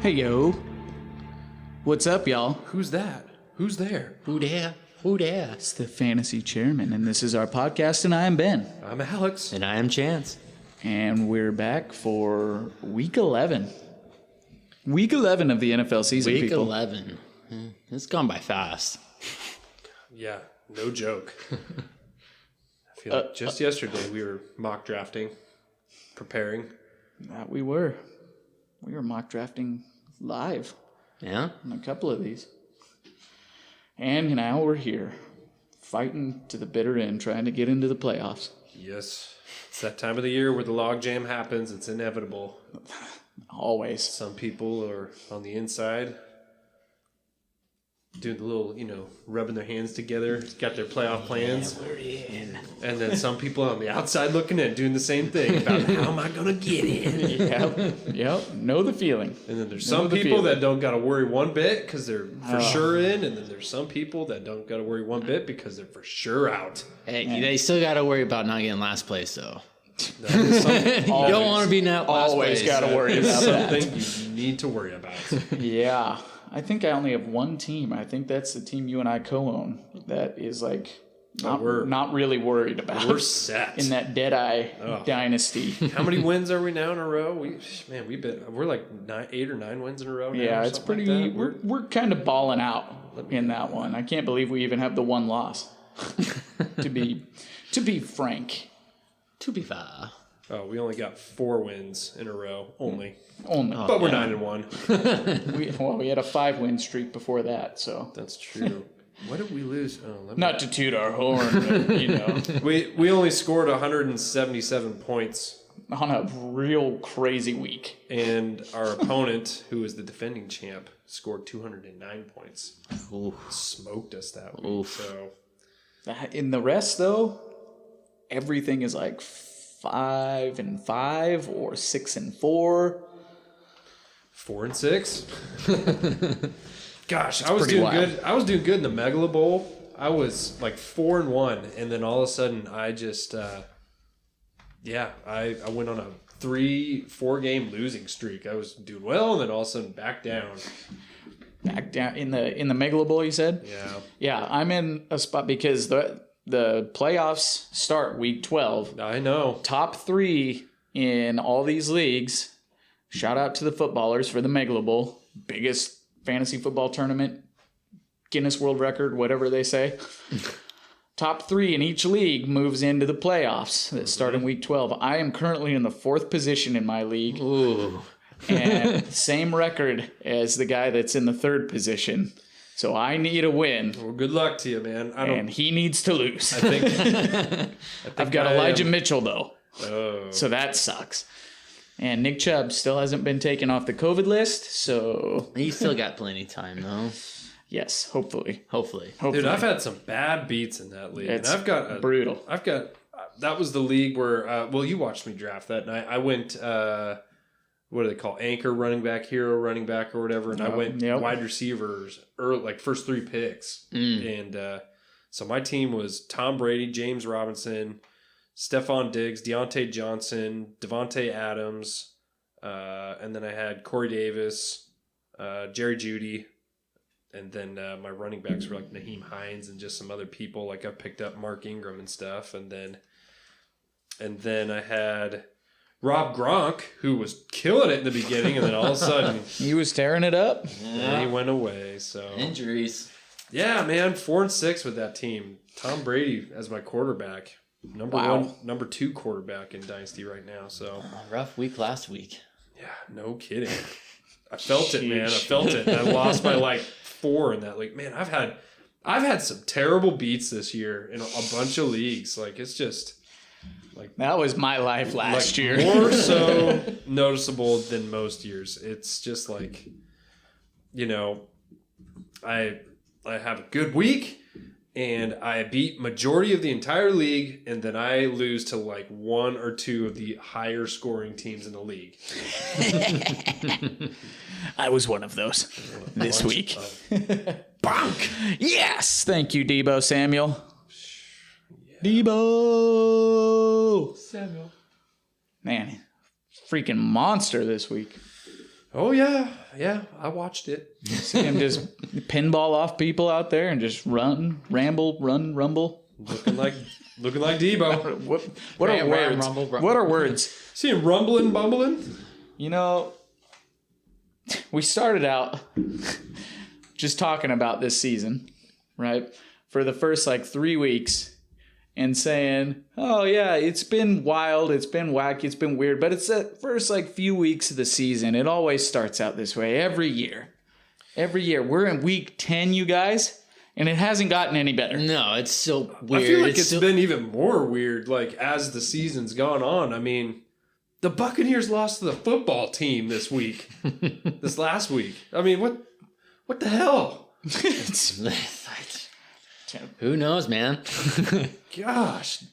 Hey, yo. What's up, y'all? Who's that? Who's there? Who there? Who there? It's the Fantasy Chairmen, and this is our podcast, and I am Ben. I'm Alex. And I am Chance. And we're back for Week 11. Week 11 of the NFL season, Week people. 11. It's gone by fast. Yeah, no joke. I feel like just yesterday we were mock drafting, preparing. That we were. We were mock drafting live Yeah? on a couple of these. And now we're here, fighting to the bitter end, trying to get into the playoffs. Yes. It's that time of the year where the logjam happens. It's inevitable. Always. Some people are on the inside doing the little, rubbing their hands together, got their playoff plans. We're in. And then some people on the outside looking in, doing the same thing about how am I going to get in? Yep. Know the feeling. And then there's some people that don't got to worry one bit because they're for sure in. And then there's some people that don't got to worry one bit because they're for sure out. Hey, they still got to worry about not getting last place, though. That is something, You don't want to be not last Always place. got to worry about that. something you need to worry about. Yeah. I think I only have one team. I think that's the team you and I co-own that is like not really worried about. We're set. In that Deadeye dynasty. How many wins are we now in a row? We're like 8 or 9 wins in a row now. Yeah, it's pretty. Like that. We're kind of balling out in that one. I can't believe we even have the one loss. to be frank. To be fair. Oh, we only got 4 wins in a row only. But we're 9-1. We had a 5-win streak before that, so That's true. What did we lose? not to toot our horn, but We only scored 177 points, on a real crazy week. and our opponent, who is the defending champ, scored 209 points. Oof. Smoked us that week. Oof. So In the rest, though, everything is like 5-5 or 6-4. 4-6. Gosh, I was pretty doing wild. good. I was doing good in the Megalo Bowl. I was like 4-1, and then all of a sudden, I just, I went on a 3-4 game losing streak. I was doing well, and then all of a sudden, back down. Back down in the Megalo Bowl, you said? Yeah. Yeah, I'm in a spot because the playoffs start week 12. I know. Top 3 in all these leagues. Shout out to the footballers for the Megalo Bowl. Biggest fantasy football tournament. Guinness World Record, whatever they say. Top 3 in each league moves into the playoffs that start in week 12. I am currently in the 4th position in my league. Ooh. And same record as the guy that's in the 3rd position. So I need a win. Well, good luck to you, man. And he needs to lose. I think I've got Elijah Mitchell, though. Oh. So that sucks. And Nick Chubb still hasn't been taken off the COVID list. So, You still got plenty of time, though. yes, hopefully. Hopefully. Dude, I've had some bad beats in that league. It's and I've got brutal. That was the league where, you watched me draft that night. I went, what do they call, anchor running back, hero running back, or whatever. And I went wide receivers, early, like first 3 picks. And so my team was Tom Brady, James Robinson, Stephon Diggs, Deontay Johnson, Devontae Adams, and then I had Corey Davis, Jerry Jeudy, and then my running backs were like Naheem Hines and just some other people. Like I picked up Mark Ingram and stuff, and then I had Rob Gronk, who was killing it in the beginning, and then all of a sudden He was tearing it up. he went away. So Injuries. yeah, man, 4-6 with that team. Tom Brady as my quarterback. Number 2 quarterback in Dynasty right now. So A rough week last week. yeah, no kidding. I felt it, man. I felt it. I lost by like 4 in that league. Man, I've had some terrible beats this year in a bunch of leagues. Like it's just like That was my life last year. more so noticeable than most years. It's just like, I have a good week. And I beat majority of the entire league, and then I lose to like 1 or 2 of the higher scoring teams in the league. I was one of those this week. Bonk! Yes! Thank you, Debo Samuel. Yeah. Debo! Samuel. Man, freaking monster this week. Oh, yeah. Yeah, I watched it. See him just pinball off people out there and just run, ramble, run, rumble. Looking like Debo. What are words? Rumble. What are words? See him rumbling, bumbling? You know, we started out just talking about this season, right? For the first 3 weeks and saying, oh yeah, it's been wild, it's been wacky, it's been weird, but it's the first few weeks of the season. It always starts out this way every year. Every year. We're in week 10, you guys, and it hasn't gotten any better. No, it's so weird. I feel like it's been even more weird as the season's gone on. I mean, the Buccaneers lost to the football team this week. This last week. I mean, what the hell? Who knows, man? Gosh.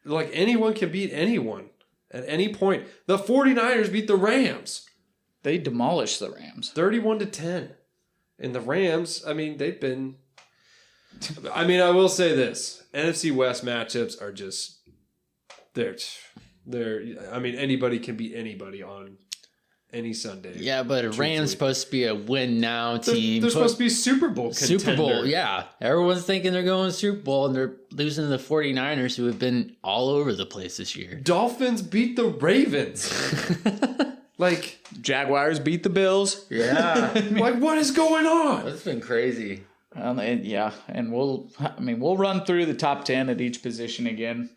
Anyone can beat anyone at any point. The 49ers beat the Rams. They demolished the Rams. 31-10. And the Rams, I mean, they've been... I mean, I will say this. NFC West matchups are just... They're... I mean, anybody can beat anybody on any Sunday. Yeah, but Rams supposed to be a win now team. They're supposed to be Super Bowl contender. Super Bowl, yeah. Everyone's thinking they're going to Super Bowl, and they're losing to the 49ers, who have been all over the place this year. Dolphins beat the Ravens. Jaguars beat the Bills. Yeah. What is going on? That's been crazy. And we'll run through the top 10 at each position again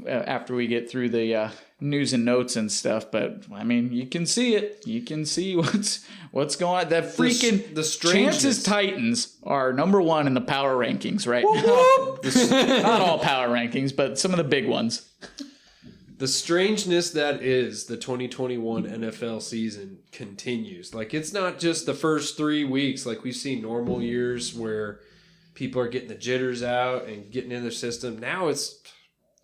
after we get through the news and notes and stuff. But I mean, you can see it. You can see what's going on. That freaking the strangeness. Chances Titans are number 1 in the power rankings right now. Not all power rankings, but some of the big ones. The strangeness that is the 2021 NFL season continues. It's not just the first 3 weeks like we've seen normal years where people are getting the jitters out and getting in their system. Now it's,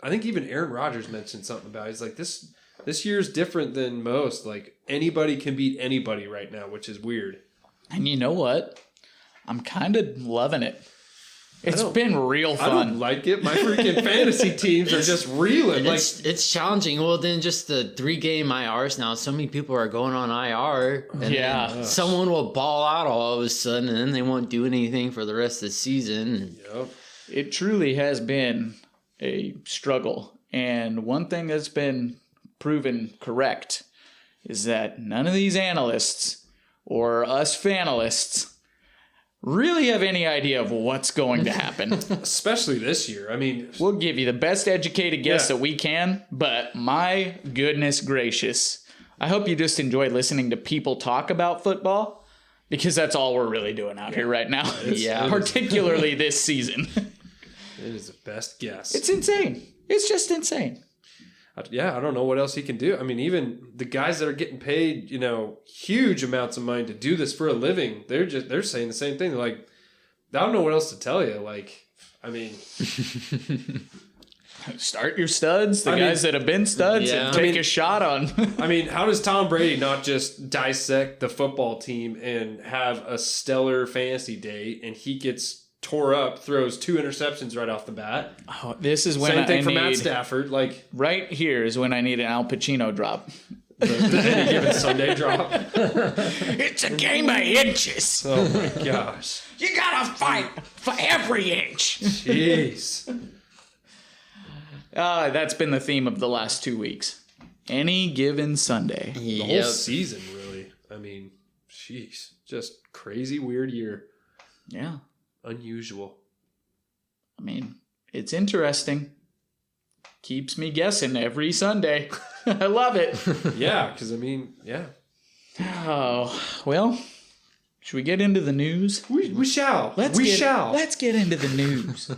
I think even Aaron Rodgers mentioned something about it. He's like, this year's different than most. Anybody can beat anybody right now, which is weird. And you know what? I'm kind of loving it. It's been real fun. I don't like it. My freaking fantasy teams are just reeling. It's challenging. Well, then just the 3-game IRs now. So many people are going on IR. And someone will ball out all of a sudden, and then they won't do anything for the rest of the season. Yep. It truly has been a struggle. And one thing that's been proven correct is that none of these analysts or us fanalists really have any idea of what's going to happen. Especially this year. I mean, we'll give you the best educated guess that we can, but my goodness gracious. I hope you just enjoy listening to people talk about football, because that's all we're really doing out here right now. Particularly this season. It is the best guess. It's insane. It's just insane. Yeah, I don't know what else he can do. I mean, even the guys that are getting paid, huge amounts of money to do this for a living, they're saying the same thing. They're like, I don't know what else to tell you. I mean, start your studs, guys that have been studs, and take a shot on. I mean, how does Tom Brady not just dissect the football team and have a stellar fantasy day, and he gets tore up, throws 2 interceptions right off the bat? Oh, this is when same thing for Matt Stafford. Right here is when I need an Al Pacino drop. The any given Sunday drop. It's a game of inches. Oh my gosh! You gotta fight for every inch. Jeez. That's been the theme of the last 2 weeks. Any given Sunday. The whole season, really. I mean, jeez, just crazy, weird year. Yeah. Unusual. I mean, it's interesting. Keeps me guessing every Sunday. I love it. Yeah, because I mean, yeah. Oh, well, should we get into the news? We shall. Let's get into the news.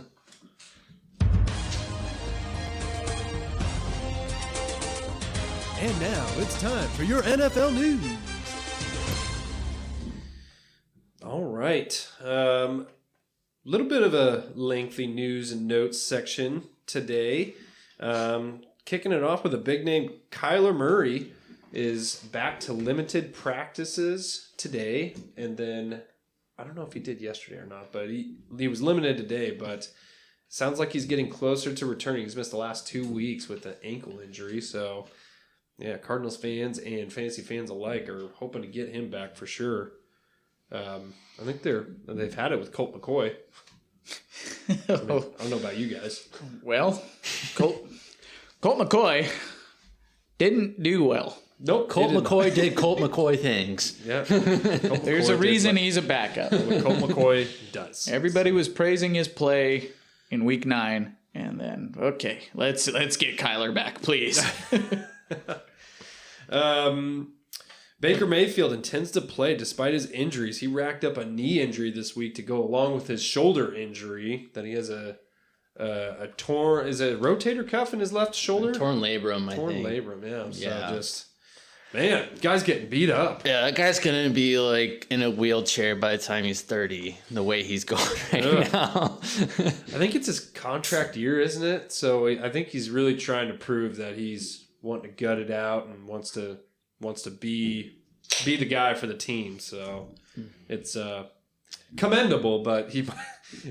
And now it's time for your NFL news. All right. Little bit of a lengthy news and notes section today. Kicking it off with a big name. Kyler Murray is back to limited practices today. And then, I don't know if he did yesterday or not, but he was limited today. But sounds like he's getting closer to returning. He's missed the last 2 weeks with an ankle injury. So, Yeah, Cardinals fans and fantasy fans alike are hoping to get him back for sure. I think they've had it with Colt McCoy. I don't know about you guys. Well, Colt McCoy didn't do well. Nope. Colt McCoy did Colt McCoy things. Yeah. There's a reason he's a backup. What Colt McCoy does. Everybody was praising his play in week 9, and then let's get Kyler back, please. Baker Mayfield intends to play despite his injuries. He racked up a knee injury this week to go along with his shoulder injury. That he has a torn, is it a rotator cuff in his left shoulder? Torn labrum, I think. Torn labrum, yeah. So just, man, guy's getting beat up. Yeah, that guy's going to be like in a wheelchair by the time he's 30, the way he's going now. I think it's his contract year, isn't it? So I think he's really trying to prove that he's wanting to gut it out and wants to be the guy for the team. So it's commendable, but he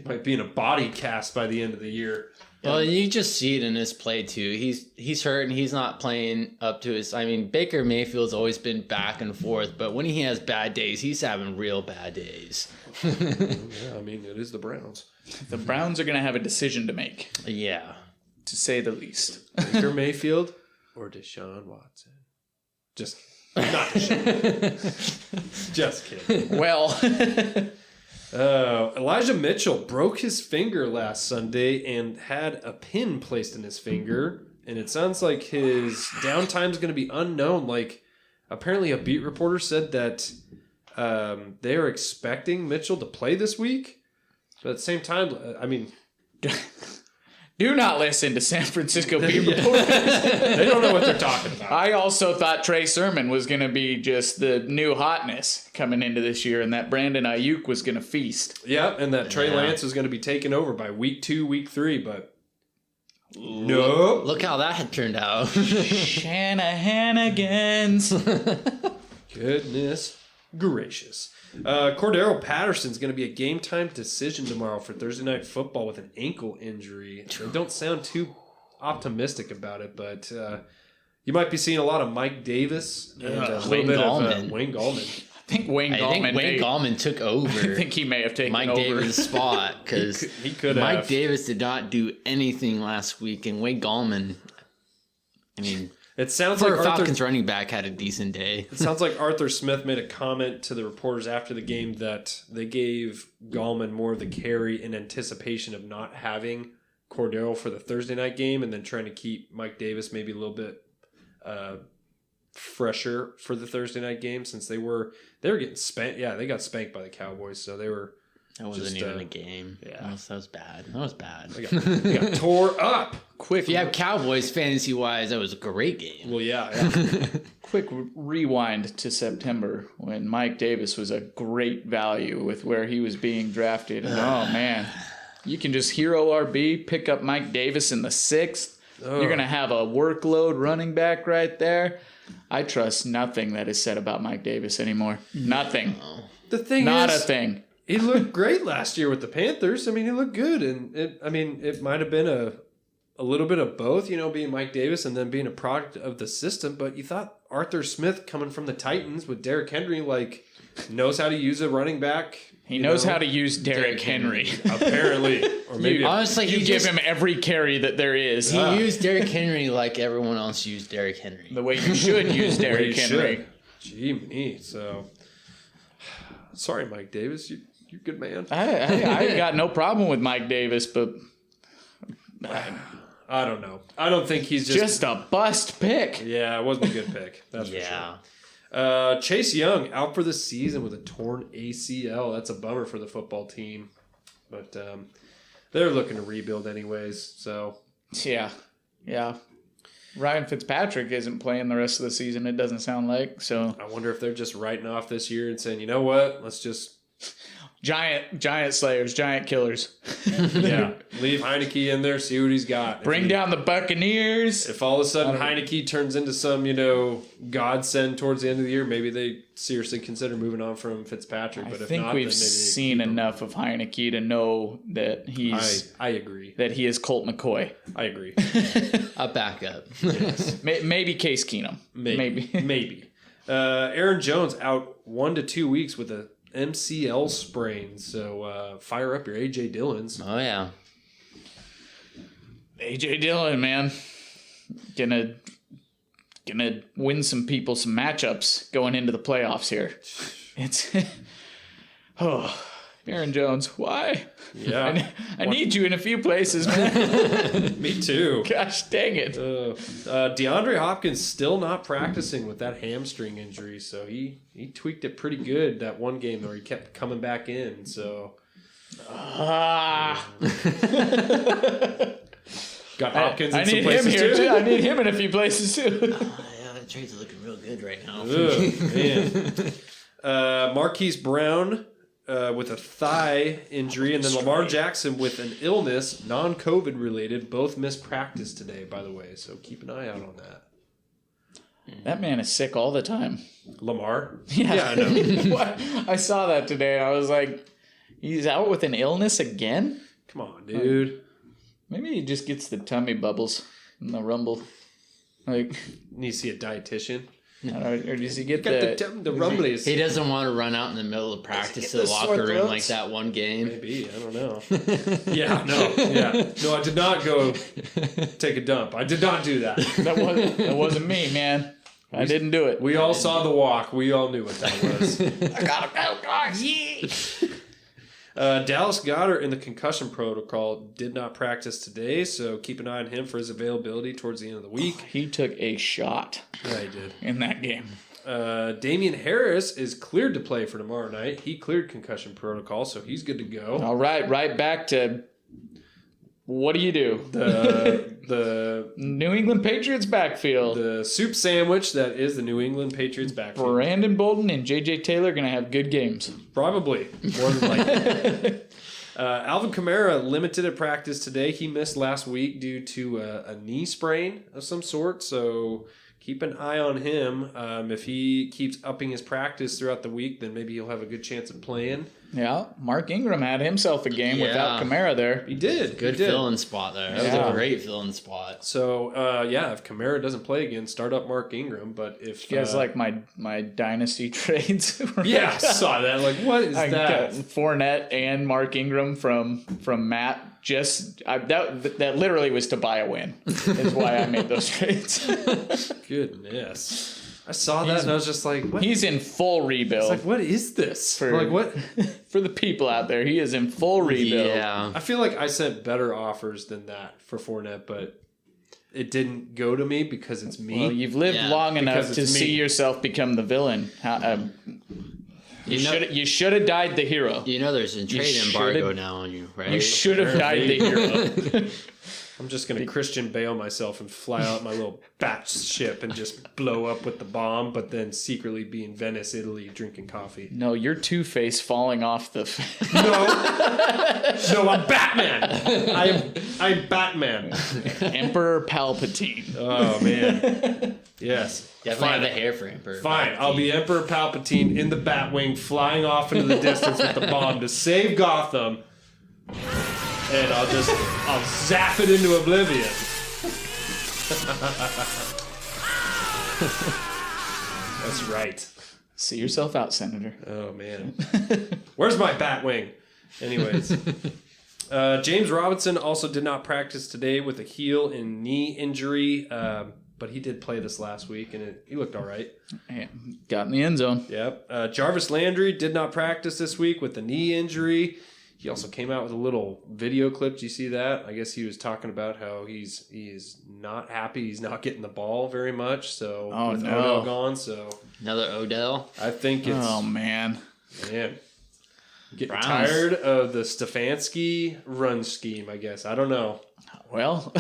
might be in a body cast by the end of the year. Well, you just see it in his play too. He's hurt and he's not playing up to his. I mean, Baker Mayfield's always been back and forth, but when he has bad days, he's having real bad days. Yeah, I mean, it is the Browns. The Browns are going to have a decision to make. Yeah, to say the least. Baker Mayfield or Deshaun Watson? Just not Deshaun. Just kidding. Well. Elijah Mitchell broke his finger last Sunday and had a pin placed in his finger, and it sounds like his downtime is going to be unknown. Like, apparently a beat reporter said that they are expecting Mitchell to play this week, but at the same time, I mean... Do not listen to San Francisco beat reporters. They don't know what they're talking about. I also thought Trey Sermon was going to be just the new hotness coming into this year, and that Brandon Ayuk was going to feast. Yeah, and that Trey Lance was going to be taken over by week 2, week 3, but no. Look how that had turned out. Shanahanigans. Goodness gracious. Cordero Patterson's going to be a game-time decision tomorrow for Thursday Night Football with an ankle injury. They don't sound too optimistic about it, but you might be seeing a lot of Mike Davis and a little bit of Wayne Gallman. I think Wayne Gallman took over. I think he may have taken Mike over Davis' spot because he could Mike have. Davis did not do anything last week, and Wayne Gallman, I mean... It sounds for like a Falcons running back had a decent day. It sounds like Arthur Smith made a comment to the reporters after the game that they gave Gallman more of the carry in anticipation of not having Cordero for the Thursday night game, and then trying to keep Mike Davis maybe a little bit fresher for the Thursday night game, since they were getting spanked. Yeah, they got spanked by the Cowboys, so they were. That wasn't even a game. Yeah, that was bad. That was bad. They got tore up. Quick, if you have Cowboys fantasy wise, that was a great game. Well, yeah. Quick rewind to September when Mike Davis was a great value with where he was being drafted. And, oh man, you can just hero RB, pick up Mike Davis in the 6th. You're gonna have a workload running back right there. I trust nothing that is said about Mike Davis anymore. Nothing. The thing not is, a thing. He looked great last year with the Panthers. I mean, he looked good, and it might have been a little bit of both, being Mike Davis and then being a product of the system. But you thought Arthur Smith coming from the Titans with Derrick Henry, knows how to use a running back. He knows how to use Derrick Henry. Apparently. Or maybe honestly, you give him every carry that there is. He used Derrick Henry like everyone else used Derrick Henry. The way you should use Derrick Henry. Gee me. So, sorry, Mike Davis. You're a good man. I got no problem with Mike Davis, but I don't know. I don't think he's just a bust pick. Yeah, it wasn't a good pick. That's for sure. Chase Young out for the season with a torn ACL. That's a bummer for the football team, but they're looking to rebuild anyways. So yeah. Ryan Fitzpatrick isn't playing the rest of the season. It doesn't sound like. So I wonder if they're just writing off this year and saying, you know what, let's just. Giant slayers, giant killers. Yeah, leave Heineke in there, see what he's got. Bring down the Buccaneers. If all of a sudden Heineke turns into some, godsend towards the end of the year, maybe they seriously consider moving on from Fitzpatrick. But I think we've seen enough of Heineke to know that he's. I agree that he is Colt McCoy. I agree. A backup. Yes. Maybe Case Keenum. Maybe. Aaron Jones out 1 to 2 weeks with a MCL sprain, so fire up your AJ Dillons. Oh yeah, AJ Dillon, man, gonna win some people some matchups going into the playoffs here. It's Aaron Jones, why? Yeah, I need you in a few places, man. Me too. Gosh dang it. DeAndre Hopkins still not practicing with that hamstring injury, so he tweaked it pretty good that one game where he kept coming back in. So got Hopkins. I need him here too. I need him in a few places too. Yeah, that trade's looking real good right now. Man. Marquise Brown with a thigh injury, and then Lamar Jackson with an illness, non-COVID related, both missed practice today, by the way. So keep an eye out on that. That man is sick all the time. Lamar? Yeah, I know. I saw that today. I was like, he's out with an illness again? Come on, dude. Maybe he just gets the tummy bubbles in the rumble. Like, need to see a dietitian. Or does he get the rumblies? He doesn't want to run out in the middle of practice to the locker room like that one game. Maybe, I don't know. No, I did not go take a dump. I did not do that. That wasn't me, man. I didn't do it. We all saw the walk. We all knew what that was. I gotta go, guys. Yeah. Dallas Goedert in the concussion protocol did not practice today, so keep an eye on him for his availability towards the end of the week. He took a shot. Yeah, he did. In that game. Damian Harris is cleared to play for tomorrow night. He cleared concussion protocol, so he's good to go. All right back to what do you do? The New England Patriots backfield. The soup sandwich that is the New England Patriots backfield. Brandon Bolden and J.J. Taylor are going to have good games. Probably. More than likely. Alvin Kamara limited at practice today. He missed last week due to a knee sprain of some sort, so keep an eye on him. If he keeps upping his practice throughout the week, then maybe he'll have a good chance of playing. Yeah, Mark Ingram had himself a game without Kamara there. He did. Good fill-in spot there. That was a great fill-in spot. So, if Kamara doesn't play again, start up Mark Ingram. But if you guys like my dynasty trades, I saw that. Like, what is that? Fournette and Mark Ingram from Matt. That literally was to buy a win. Is why I made those trades. Goodness. I saw that and I was just like, what? He's in full rebuild. It's like, what is this? What? For the people out there, he is in full rebuild. Yeah. I feel like I sent better offers than that for Fournette, but it didn't go to me because it's me. Well, you've lived long enough to see yourself become the villain. You should have died the hero. You know there's a trade embargo now on you, right? You should have died the hero. I'm just going to Christian Bale myself and fly out my little bat ship and just blow up with the bomb, but then secretly be in Venice, Italy, drinking coffee. No, you're Two-Face falling off the... No, I'm Batman. I'm Batman. Emperor Palpatine. Oh, man. Yes. Definitely have the hair for Emperor Fine, I'll be Emperor Palpatine in the Batwing, flying off into the distance with the bomb to save Gotham. And I'll zap it into oblivion. That's right. See yourself out, Senator. Oh, man. Where's my Batwing? Anyways. James Robinson also did not practice today with a heel and knee injury, but he did play this last week, and he looked all right. Got in the end zone. Yep. Jarvis Landry did not practice this week with a knee injury. He also came out with a little video clip. Do you see that? I guess he was talking about how he is not happy. He's not getting the ball very much. So with Odell gone, so another Odell. I think it's man, getting tired of the Stefanski run scheme. I guess I don't know. Well,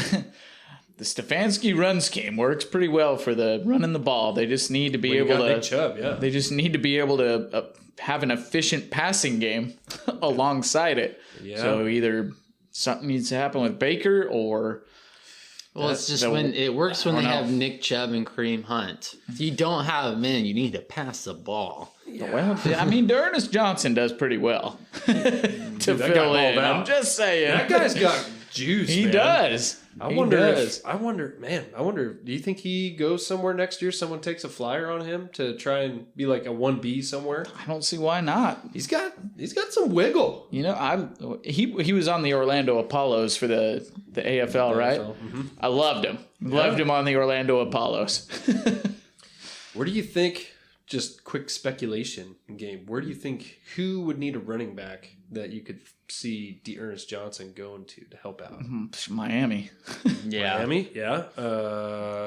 the Stefanski run scheme works pretty well for the running the ball. They just need to be able to. Nick Chubb, yeah. They just need to be able to have an efficient passing game alongside it. Yeah. So either something needs to happen with Baker or. Well, it's just when it works when they have Nick Chubb and Kareem Hunt. If you don't have them in, you need to pass the ball. Yeah. Well, I mean, D'Ernest Johnson does pretty well to fill in. I'm just saying. That guy's got juice. He does. I wonder. Do you think he goes somewhere next year? Someone takes a flyer on him to try and be like a 1B somewhere. I don't see why not. He's got some wiggle. You know, he was on the Orlando Apollos for the AFL, right? Mm-hmm. I loved him. Loved him on the Orlando Apollos. Where do you think? Just quick speculation game. Where do you think who would need a running back that you could see D'Ernest Johnson going to help out? Miami. Yeah. Miami? Yeah.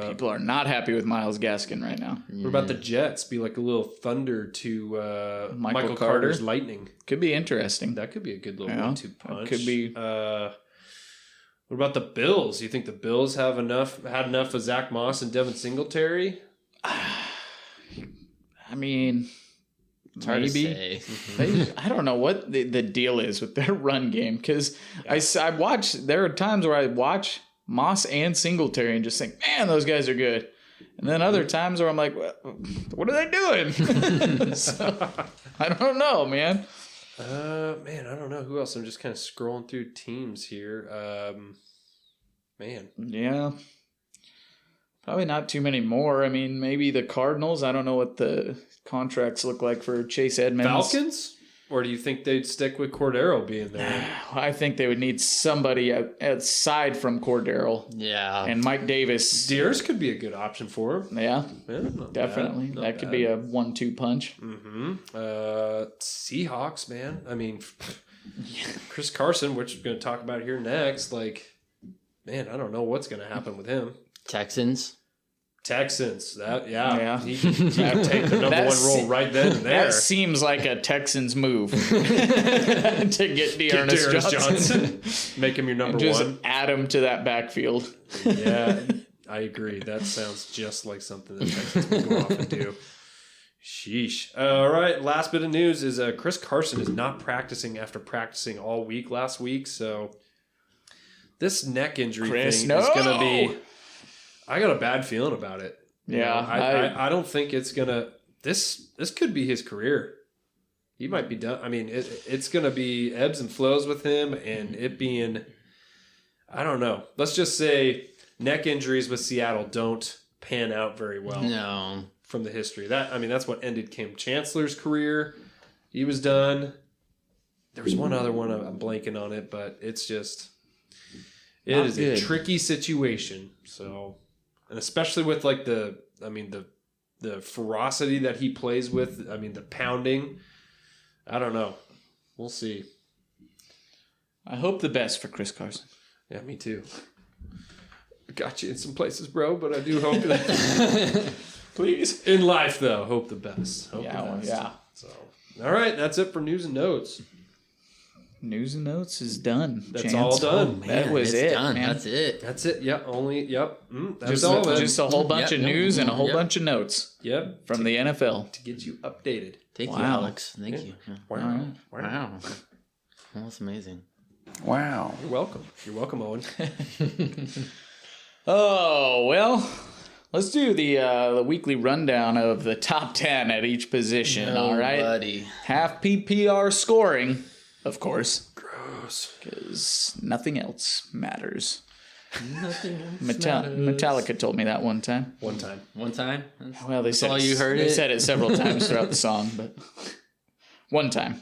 People are not happy with Myles Gaskin right now. What about the Jets? Be like a little thunder to Michael Carter's Lightning. Could be interesting. That could be a good little 1-2 punch. Could be. What about the Bills? You think the Bills had enough of Zach Moss and Devin Singletary? I mean, it's hard maybe. to say. I don't know what the deal is with their run game because I watch. There are times where I watch Moss and Singletary and just think, man, those guys are good. And then other times where I'm like, what are they doing? So, I don't know, man. Man, I don't know who else. I'm just kind of scrolling through teams here. Man. Yeah. Probably not too many more. I mean, maybe the Cardinals. I don't know what the contracts look like for Chase Edmonds. Falcons? Or do you think they'd stick with Cordero being there? I think they would need somebody aside from Cordero. Yeah. And Mike Davis. Deers could be a good option for him. Yeah, not definitely. bad, that could be a 1-2 punch. Mm-hmm. Seahawks, man. I mean, Chris Carson, which we're going to talk about here next. Like, man, I don't know what's going to happen with him. Texans. Yeah. He can take the number one role right then and there. That seems like a Texans move to get D'Ernest Johnson. Make him your number just one. Add him to that backfield. Yeah, I agree. That sounds just like something the Texans would go off and do. Sheesh. All right, last bit of news is Chris Carson is not practicing after practicing all week last week, so this neck injury thing is going to be... I got a bad feeling about it. Yeah. I don't think it's going to... This could be his career. He might be done. I mean, it's going to be ebbs and flows with him, and it being... I don't know. Let's just say neck injuries with Seattle don't pan out very well. No. From the history. That's what ended Cam Chancellor's career. He was done. There was one other one. I'm blanking on it, but it's just... It is a tricky situation. So... And especially with like the ferocity that he plays with, the pounding. I don't know. We'll see. I hope the best for Chris Carson. Yeah, me too. Got you in some places, bro, but I do hope that. Please. In life, though, hope the best. Yeah. So, all right, that's it for news and notes. News and notes is done. That's all done. Man, that was it. Done. Man. That's it. That's it. Yep. That's just all. Just a whole bunch of news and a whole bunch of notes. Yep. From the NFL to get you updated. Thank you, Alex. Thank you. Wow. Wow. That's amazing. Wow. You're welcome. You're welcome, Owen. Oh, well, let's do the weekly rundown of the top 10 at each position, all right? Buddy. Half PPR scoring, of course. Gross. Because nothing else matters. Nothing else matters. Metallica told me that one time. One time? Well, they said all you heard They said it several times throughout the song, but one time.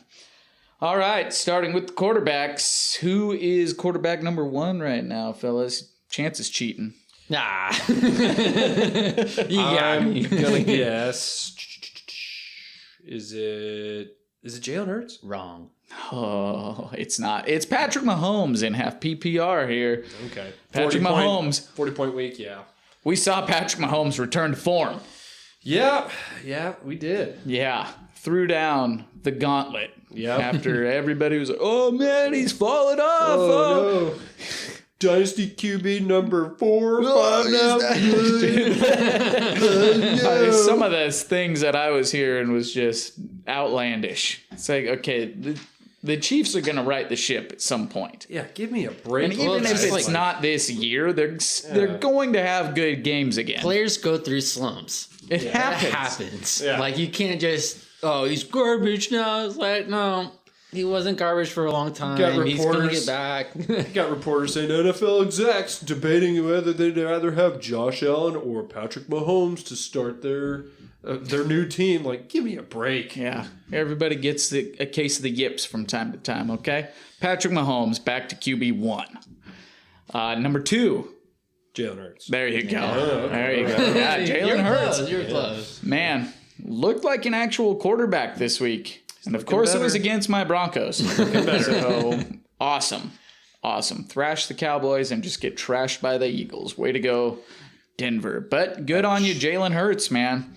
All right, starting with the quarterbacks. Who is quarterback number 1 right now, fellas? Chance is cheating. Nah. I'm gonna guess. Is it Jalen Hurts? Wrong. Oh, it's not. It's Patrick Mahomes in half PPR here. Okay. Patrick Mahomes. 40-point week, yeah. We saw Patrick Mahomes return to form. Yeah, we did. Yeah, threw down the gauntlet. Yeah. After everybody was like, oh, man, he's falling off. Oh, no. Dynasty QB number 4 or 5 now. Some of those things that I was hearing was just outlandish. It's like, okay, the Chiefs are going to right the ship at some point. Yeah, give me a break. And even if it's not this year, they're going to have good games again. Players go through slumps. It happens. It happens. Yeah. Like, you can't just, he's garbage now. It's like, no. He wasn't garbage for a long time. He's going to get back. Got reporters saying NFL execs debating whether they'd rather have Josh Allen or Patrick Mahomes to start their new team. Like, give me a break. Yeah, everybody gets a case of the yips from time to time, okay? Patrick Mahomes back to QB1. Number 2. Jalen Hurts. There you go. okay. There you go. Yeah, Jalen Hurts. You're close. Man, looked like an actual quarterback this week. And of course, it was against my Broncos. So, awesome. Thrash the Cowboys and just get trashed by the Eagles. Way to go, Denver. But good on you, Jalen Hurts, man.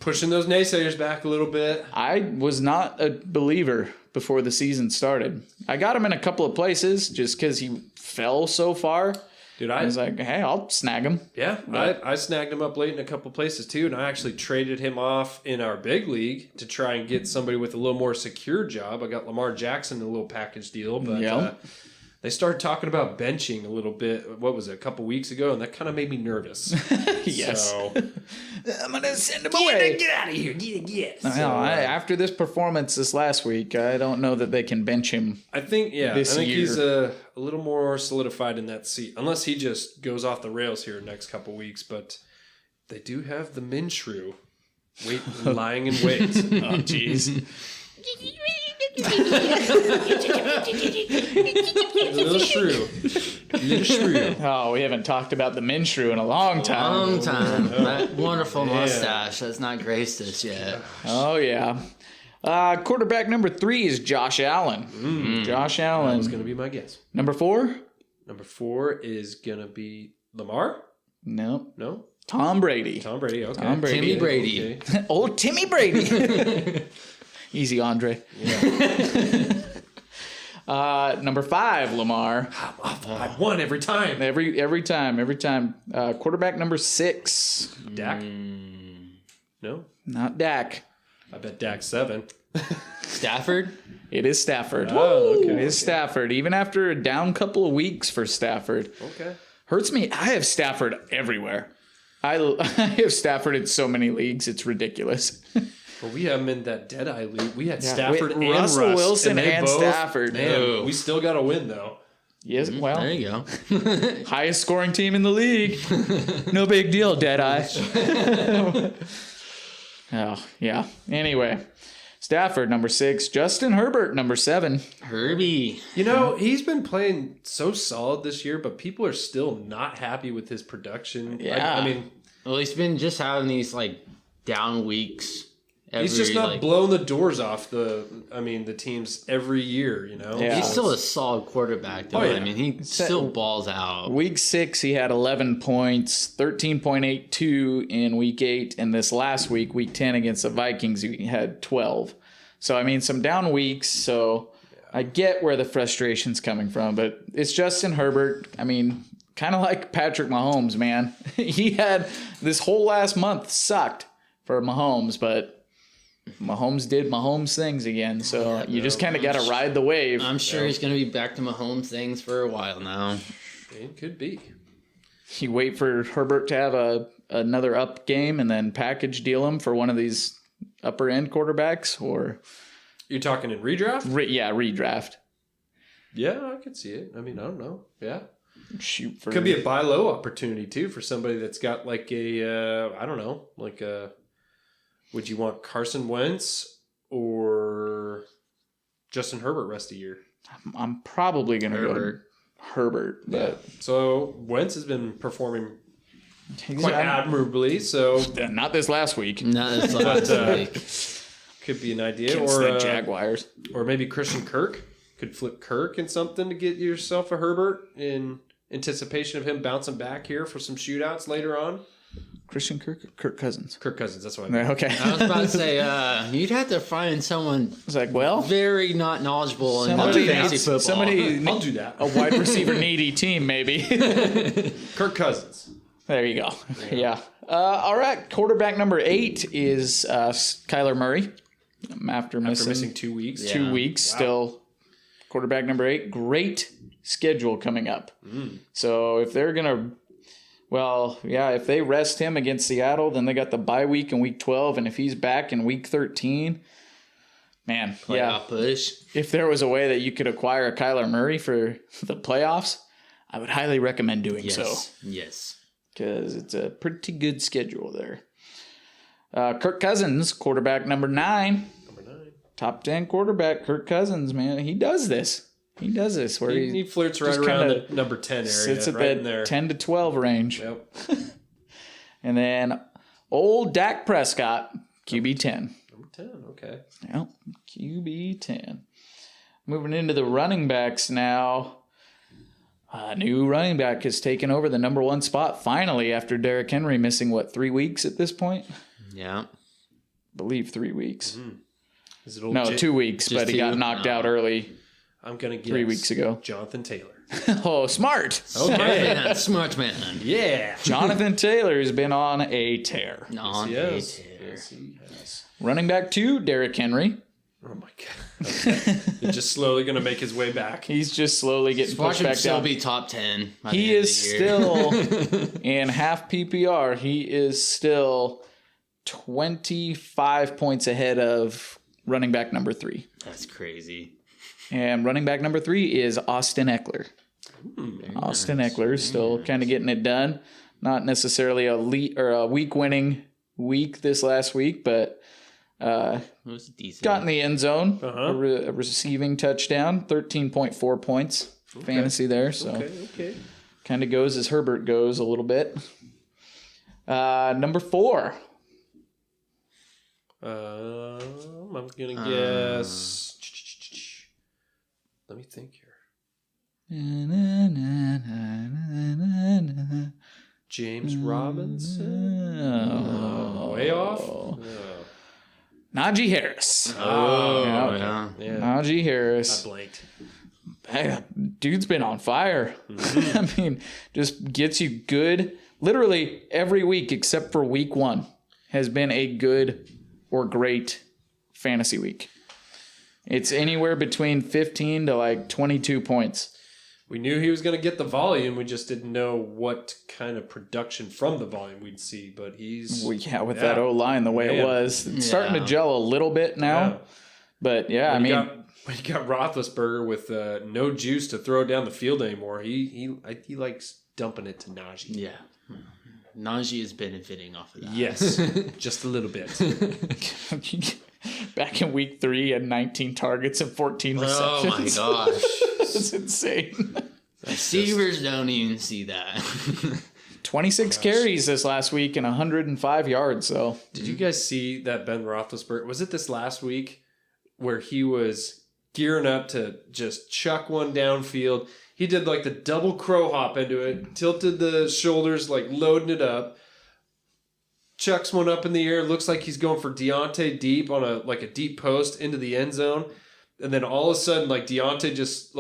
Pushing those naysayers back a little bit. I was not a believer before the season started. I got him in a couple of places just because he fell so far. Dude, I was like, hey, I'll snag him. Yeah, I snagged him up late in a couple places too, and I actually traded him off in our big league to try and get somebody with a little more secure job. I got Lamar Jackson in a little package deal, but they started talking about benching a little bit. What was it, a couple weeks ago, and that kind of made me nervous. Yes. So, I'm going to send him away. Get out of here. Get. So, after this performance this last week, I don't know that they can bench him. I think year. he's a little more solidified in that seat, unless he just goes off the rails here next couple weeks. But they do have the Minshew lying in wait. Oh, jeez. Little shrew. Oh, we haven't talked about the Minshew in a long time. That wonderful mustache has not graced us yet. Oh, yeah. Quarterback number 3 is Josh Allen. Josh Allen. That was going to be my guess. Number 4? Number 4 is going to be Lamar? No. No? Tom Brady. Tom Brady, okay. Tom Brady. Timmy Brady. Okay. Old Timmy Brady. Easy, Andre. Yeah. Number 5, Lamar. I won every time. Every time. Quarterback number 6. Dak? No? Not Dak. I bet Dak's 7. Stafford? It is Stafford. Oh, okay. It is Stafford. Even after a down couple of weeks for Stafford. Okay. Hurts me. I have Stafford everywhere. I have Stafford in so many leagues. It's ridiculous. Well, we have him in that Deadeye league. We had Stafford and Russell Russ, Wilson and both, Stafford. Man, we still got to win, though. Yes, well, There you go. highest scoring team in the league. No big deal, Deadeye. Oh, yeah. Anyway, Stafford, number 6. Justin Herbert, number 7. Herbie. You know, he's been playing so solid this year, but people are still not happy with his production. Yeah. I mean, Well, he's been just having these, down weeks. he's just not blowing the doors off the teams every year, you know? Yeah. He's still a solid quarterback, though. Oh, yeah. I mean, he still balls out. Week 6, he had 11 points, 13.82 in week 8, and this last week, week 10 against the Vikings, he had 12. So, I mean, some down weeks, so I get where the frustration's coming from, but it's Justin Herbert. I mean, kind of like Patrick Mahomes, man. He had this whole last month sucked for Mahomes, but Mahomes did Mahomes things again, so you just kind of got to ride the wave. I'm sure he's going to be back to Mahomes things for a while now. It could be. You wait for Herbert to have another up game and then package deal him for one of these upper end quarterbacks, or You're talking in redraft? Redraft. Yeah, I could see it. I mean, I don't know. Yeah. Shoot for Could be a buy low opportunity too for somebody that's got I don't know, would you want Carson Wentz or Justin Herbert rest of the year? I'm probably going to go Herbert. But So Wentz has been performing quite admirably. So not this last week. No, that's last week. could be an idea, Against the Jaguars. or maybe Christian Kirk could flip Kirk in something to get yourself a Herbert in anticipation of him bouncing back here for some shootouts later on. Christian Kirk or Kirk Cousins? Kirk Cousins, that's what I mean. Okay. I was about to say, you'd have to find someone It's like, well, very not knowledgeable in somebody fantasy needs- football. somebody I'll do that. a wide receiver needy team, maybe. Kirk Cousins. There you go. Yeah. All right. Quarterback number 8 is Kyler Murray. After missing 2 weeks. 2 weeks, still quarterback number 8. Great schedule coming up. So if they're going to, if they rest him against Seattle, then they got the bye week in week 12. And if he's back in week 13, man, Push. if there was a way that you could acquire a Kyler Murray for the playoffs, I would highly recommend doing so. Yes. Because it's a pretty good schedule there. Kirk Cousins, quarterback number 9. Top 10 quarterback, Kirk Cousins, man. He does this. Where He flirts right around the number 10 area. Sits at right in that there. 10 to 12 range. Yep. And then old Dak Prescott, QB 10. Number 10, okay. Yep, QB 10. Moving into the running backs now. A new running back has taken over the number 1 spot finally after Derrick Henry missing, 3 weeks at this point? Yeah. I believe 3 weeks. Is it old No, 2 weeks, Just but he got knocked out early I'm going to guess 3 weeks ago. Jonathan Taylor. Oh, smart. Okay. Smart man. Yeah. Jonathan Taylor's been on a tear. Yes, he has. Running back 2, Derrick Henry. Oh, my God. Okay. He's just slowly going to make his way back. He's just slowly getting Watch pushed him back still down. be top 10. by the He end of is the year. still in half PPR. He is still 25 points ahead of running back number 3. That's crazy. And running back number 3 is Austin Eckler. Austin Eckler is still kind of getting it done. Not necessarily a week-winning week this last week, but It was decent. got in the end zone. A receiving touchdown, 13.4 points fantasy there. So Okay. kind of goes as Herbert goes a little bit. Number 4. I'm going to guess. Let me think here. James Robinson? Way off? No. Najee Harris. Oh, Yeah. yeah. Najee I Harris. blanked. Hey, dude's been on fire. I mean, just gets you good. Literally every week except for week 1 has been a good or great fantasy week. It's anywhere between 15 to 22 points. We knew he was going to get the volume. We just didn't know what kind of production from the volume we'd see. But he's... With that O-line the way it was. It's starting to gel a little bit now. Yeah. But, when you got Roethlisberger with no juice to throw down the field anymore, he likes dumping it to Najee. Yeah. Najee is benefiting off of that. Yes, just a little bit. back in week 3, he had 19 targets and 14 receptions. Oh my gosh. That's insane. Receivers don't even see that. 26 carries this last week and 105 yards, though. Did you guys see that Ben Roethlisberger? Was it this last week where he was gearing up to just chuck one downfield? He did the double crow hop into it, tilted the shoulders, loading it up, chucks one up in the air. Looks like he's going for Deontay deep on a deep post into the end zone. And then all of a sudden, Deontay just,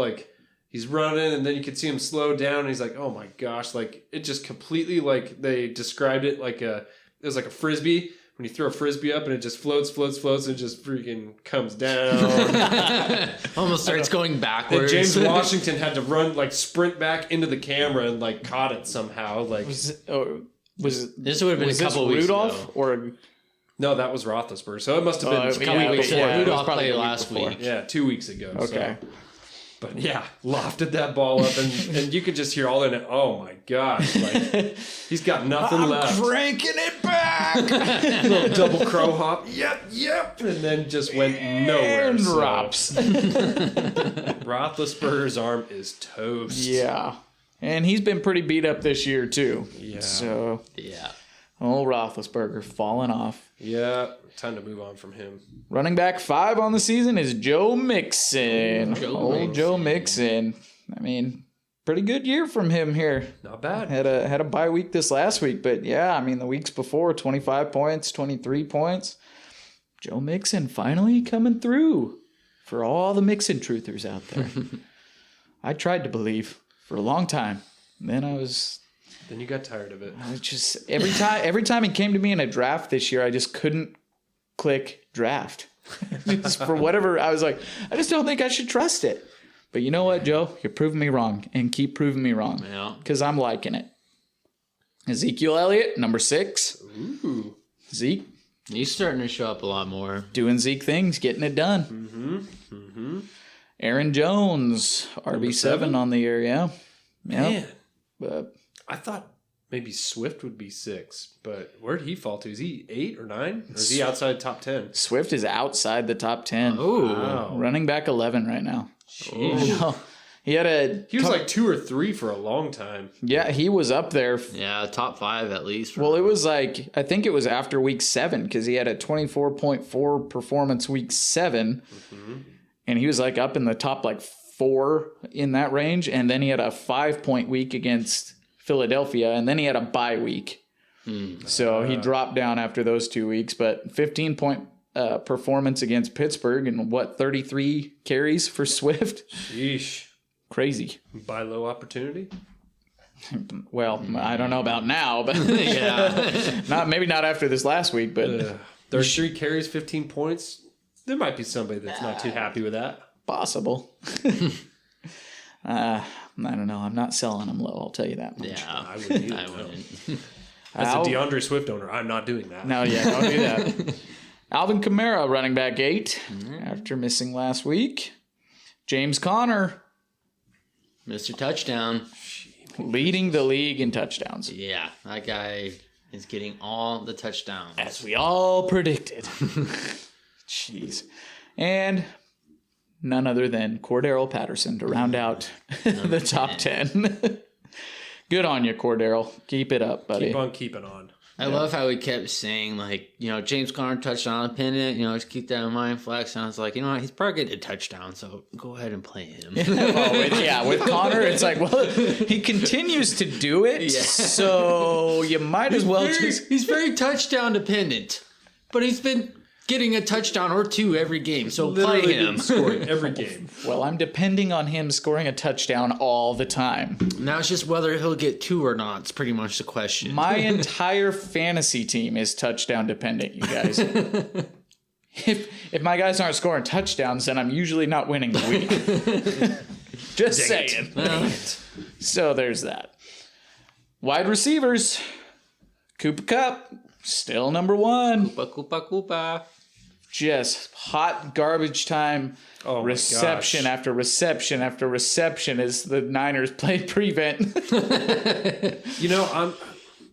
he's running, and then you can see him slow down, and he's like, oh my gosh, it just completely, they described it it was like a Frisbee. When you throw a Frisbee up and it just floats, and it just freaking comes down. Almost starts going backwards. And James Washington had to run, sprint back into the camera and, caught it somehow. This would have been a couple weeks Rudolph ago. or No, that was Roethlisberger. So it must have been a couple yeah, weeks before. ago. Rudolph probably played the week last before. week. Yeah, 2 weeks ago. Okay. So. But yeah, lofted that ball up, and you could just hear all in it. Oh my gosh, he's got nothing left. Cranking it back. Little double crow hop. Yep, and then just went nowhere. And drops. Roethlisberger's arm is toast. Yeah, and he's been pretty beat up this year too. Yeah. So Yeah. old Roethlisberger falling off. Yeah, time to move on from him. Running back 5 on the season is Joe Mixon. Joe Mixon. I mean, pretty good year from him here. Not bad. Had a bye week this last week, but yeah, I mean the weeks before, 25 points, 23 points. Joe Mixon finally coming through for all the Mixon truthers out there. I tried to believe for a long time. Then you got tired of it. I was just every time he came to me in a draft this year, I just couldn't click draft. Just for whatever, I was like, I just don't think I should trust it. But you know what, Joe? You're proving me wrong, and keep proving me wrong. Yeah. Because I'm liking it. Ezekiel Elliott, number 6. Ooh. Zeke. He's starting to show up a lot more. Doing Zeke things, getting it done. Mm-hmm. Mm-hmm. Aaron Jones, RB7 on the year, yeah. Man. But I thought maybe Swift would be 6, but where did he fall to? Is he 8 or 9? Or is he outside top 10? Swift is outside the top 10. Oh, wow. Running back 11 right now. Jeez. He was like 2 or 3 for a long time. Yeah, he was up there. Yeah, top 5 at least. Well, it was like, I think it was after week 7 because he had a 24.4 performance week 7. Mm-hmm. And he was like up in the top like 4 in that range. And then he had a 5-point week against Philadelphia. And then he had a bye week. So he dropped down after those 2 weeks. But 15-point performance against Pittsburgh and 33 carries for Swift. Sheesh. Crazy. Buy low opportunity? Well, I don't know about now, but yeah. maybe not after this last week, but 33 carries, 15 points. There might be somebody that's not too happy with that. possible. I don't know. I'm not selling him low. I'll tell you that much. Yeah, I wouldn't either. I wouldn't. As a DeAndre Swift owner, I'm not doing that. No, yeah, don't do that. Alvin Kamara, running back 8, after missing last week. James Conner, Mr. Touchdown. leading the league in touchdowns. Yeah, that guy is getting all the touchdowns. As we all predicted. Jeez. And none other than Cordero Patterson to round out the top 10. Good on you, Cordero. Keep it up, buddy. Keep on keeping on. I love how he kept saying, like, James Conner touchdown pendant, just keep that in mind, Flex. And I was like, he's probably getting a touchdown, so go ahead and play him. With Conner, it's like, well, he continues to do it, so you might as well He's very touchdown dependent, but he's been getting a touchdown or 2 every game, so Literally play him. scoring every game. Well, I'm depending on him scoring a touchdown all the time. Now it's just whether he'll get 2 or not. It's pretty much the question. My entire fantasy team is touchdown dependent, you guys. If my guys aren't scoring touchdowns, then I'm usually not winning the week. Just saying. So there's that. Wide receivers. Cooper Kupp, still number 1. Koopa. Just hot garbage time. Oh, reception after reception after reception as the Niners play prevent.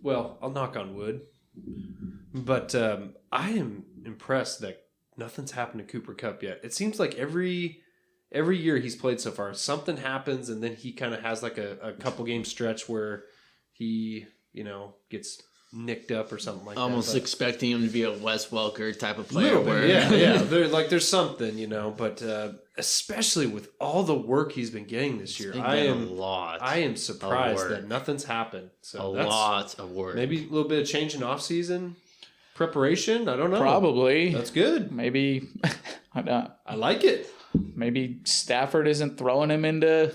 I'll knock on wood, but I am impressed that nothing's happened to Cooper Kupp yet. It seems like every year he's played so far, something happens, and then he kind of has like a couple game stretch where he, gets nicked up or something like Almost that. expecting him to be a Wes Welker type of player. There's something, but especially with all the work he's been getting this year, I am surprised that nothing's happened. So that's lot of work. Maybe a little bit of change in off-season preparation. I don't know. Probably. That's good. Maybe. I like it. Maybe Stafford isn't throwing him into.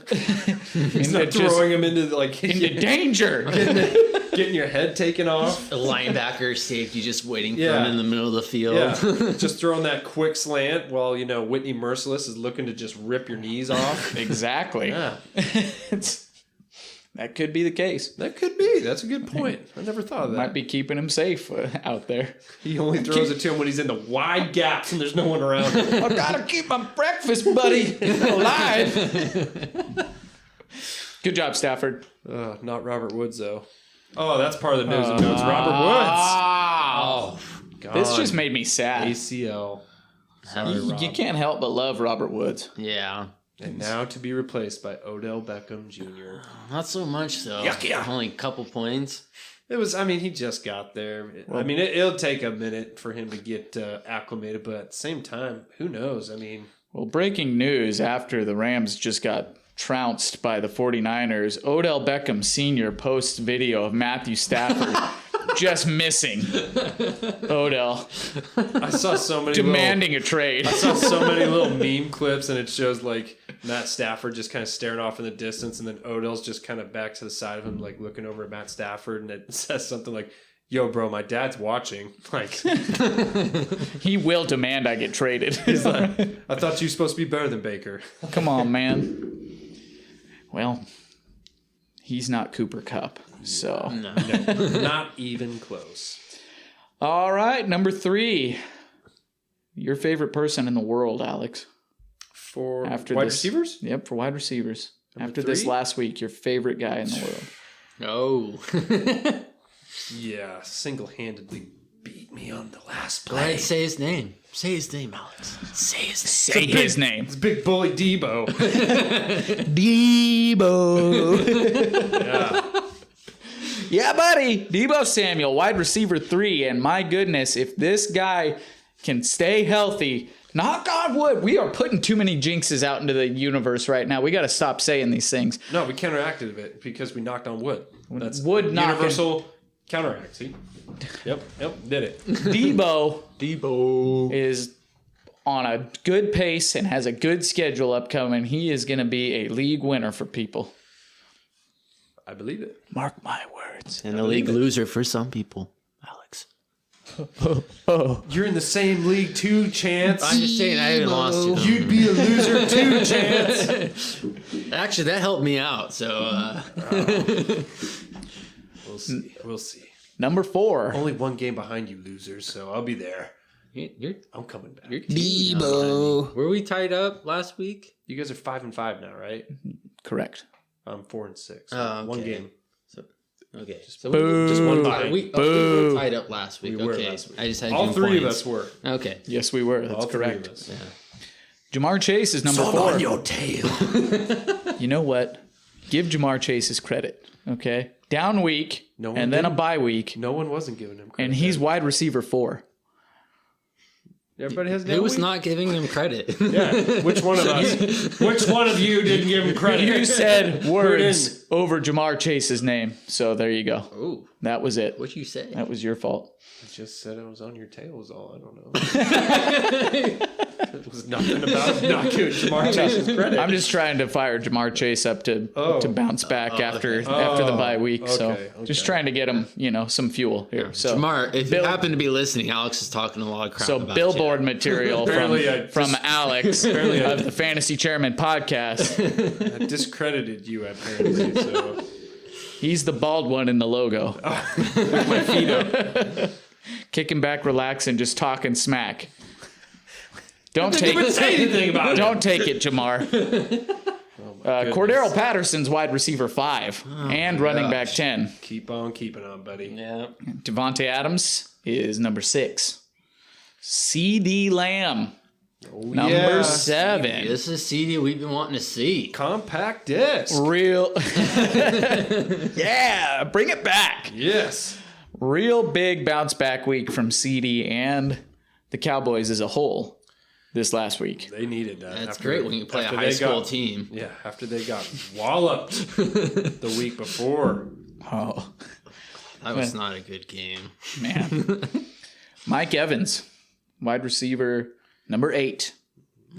He's not throwing him into into danger. Getting your head taken off. A linebacker safety just waiting for him in the middle of the field. Yeah. Just throwing that quick slant while, Whitney Merciless is looking to just rip your knees off. Exactly. Yeah. That could be the case. That could be. That's a good point. I never thought of that. Might be keeping him safe out there. He only throws it to him when he's in the wide gaps and there's no one around him. I gotta keep my breakfast buddy alive. Good job, Stafford. Not Robert Woods, though. Oh, that's part of the news and notes. Robert Woods. Oh, God. This just made me sad. ACL. Sorry, you can't help but love Robert Woods. Yeah. And now to be replaced by Odell Beckham Jr. Not so much, though. Yuck. Only a couple points. He just got there. It'll take a minute for him to get acclimated, but at the same time, who knows? Well, breaking news after the Rams just got trounced by the 49ers. Odell Beckham Sr. posts video of Matthew Stafford just missing Odell. I saw so many demanding a trade. I saw so many little meme clips, and it shows like Matt Stafford just kind of staring off in the distance, and then Odell's just kind of back to the side of him, like looking over at Matt Stafford, and it says something like, "Yo, bro, my dad's watching." Like, he will demand I get traded. He's like, I thought you were supposed to be better than Baker. Come on, man. Well, he's not Cooper Kupp, so no, not even close. All right, number 3. Your favorite person in the world, Alex? For wide receivers? Yep, for wide receivers. Number After 3? This last week, your favorite guy in the world. Oh. Yeah, single-handedly beat me on the last Go ahead, play. say his name. Say his name, Alex. Say his name. It's big bully Debo. Debo. Yeah. Yeah, buddy. Debo Samuel, wide receiver 3. And my goodness, if this guy can stay healthy, knock on wood, we are putting too many jinxes out into the universe right now. We got to stop saying these things. No, we counteracted it because we knocked on wood. That's wood universal counteract. See? Yep, did it. Debo is on a good pace and has a good schedule upcoming. He is going to be a league winner for people. I believe it. Mark my words. And a league loser for some people, Alex. You're in the same league too, Chance. I'm just saying I haven't lost to them. You'd be a loser too, Chance. Actually, that helped me out, so... We'll see. Number 4. Only one game behind you, losers, so I'll be there. I'm coming back. Debo. Were we tied up last week? You guys are 5-5 now, right? Correct. I'm 4-6. Okay. One game. Okay. Just one bye. We were tied up last week. We were Okay. last week. I just had All you 3 points. of us were. Okay. Yes, we were. That's All 3 correct. of us. Yeah. Jamar Chase is number 4. on your tail. You know what? Give Jamar Chase his credit, okay? Down week, and then a bye week, No one wasn't giving him credit. and he's wide receiver 4. Everybody has Who was not giving him credit? Yeah. Which one of us? Which one of you didn't give him credit? You said words over Jamar Chase's name, so there you go. Oh, That was it. what you say? That was your fault. I just said it was on your tail was all. I don't know. It was nothing about not giving Jamar Chase's credit. I'm just trying to fire Jamar Chase up to bounce back after the bye week. So just trying to get him, some fuel here. So Jamar, if you happen to be listening, Alex is talking a lot of crap about billboard material from Alex of the Fantasy Chairmen podcast. I discredited you apparently. So He's the bald one in the logo. with my feet up. Kicking back, relaxing, just talking smack. Don't take about Don't take it, Jamar. Cordero Patterson's wide receiver 5 and running back 10. Keep on keeping on, buddy. Yeah. Devontae Adams is number 6. CD Lamb, number 7. This is a CD we've been wanting to see. Compact disc. Real, yeah, bring it back. Yes. Real big bounce back week from CD and the Cowboys as a whole this last week. They needed that. That's great when you play a high school team. Yeah, after they got walloped the week before. Oh, That was not a good game. man. Mike Evans, wide receiver number 8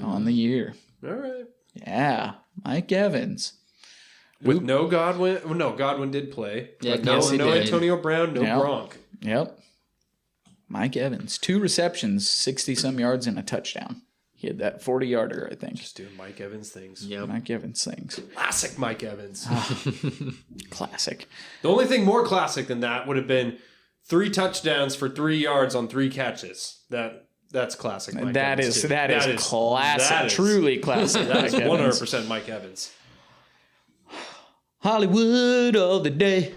on the year. All right. Yeah, Mike Evans. With no Godwin. Well, no, Godwin did play. Yeah, But no Antonio Brown, no Gronk. Yep. Mike Evans, 2 receptions, 60-some yards, and a touchdown. He had that 40-yarder, I think. Just doing Mike Evans things. Yep. Mike Evans things. Classic Mike Evans. Classic. The only thing more classic than that would have been 3 touchdowns for 3 yards on 3 catches. That's classic Mike Evans. That is classic. That is, truly classic. That is Mike Evans. 100% Mike Evans. Hollywood all the day.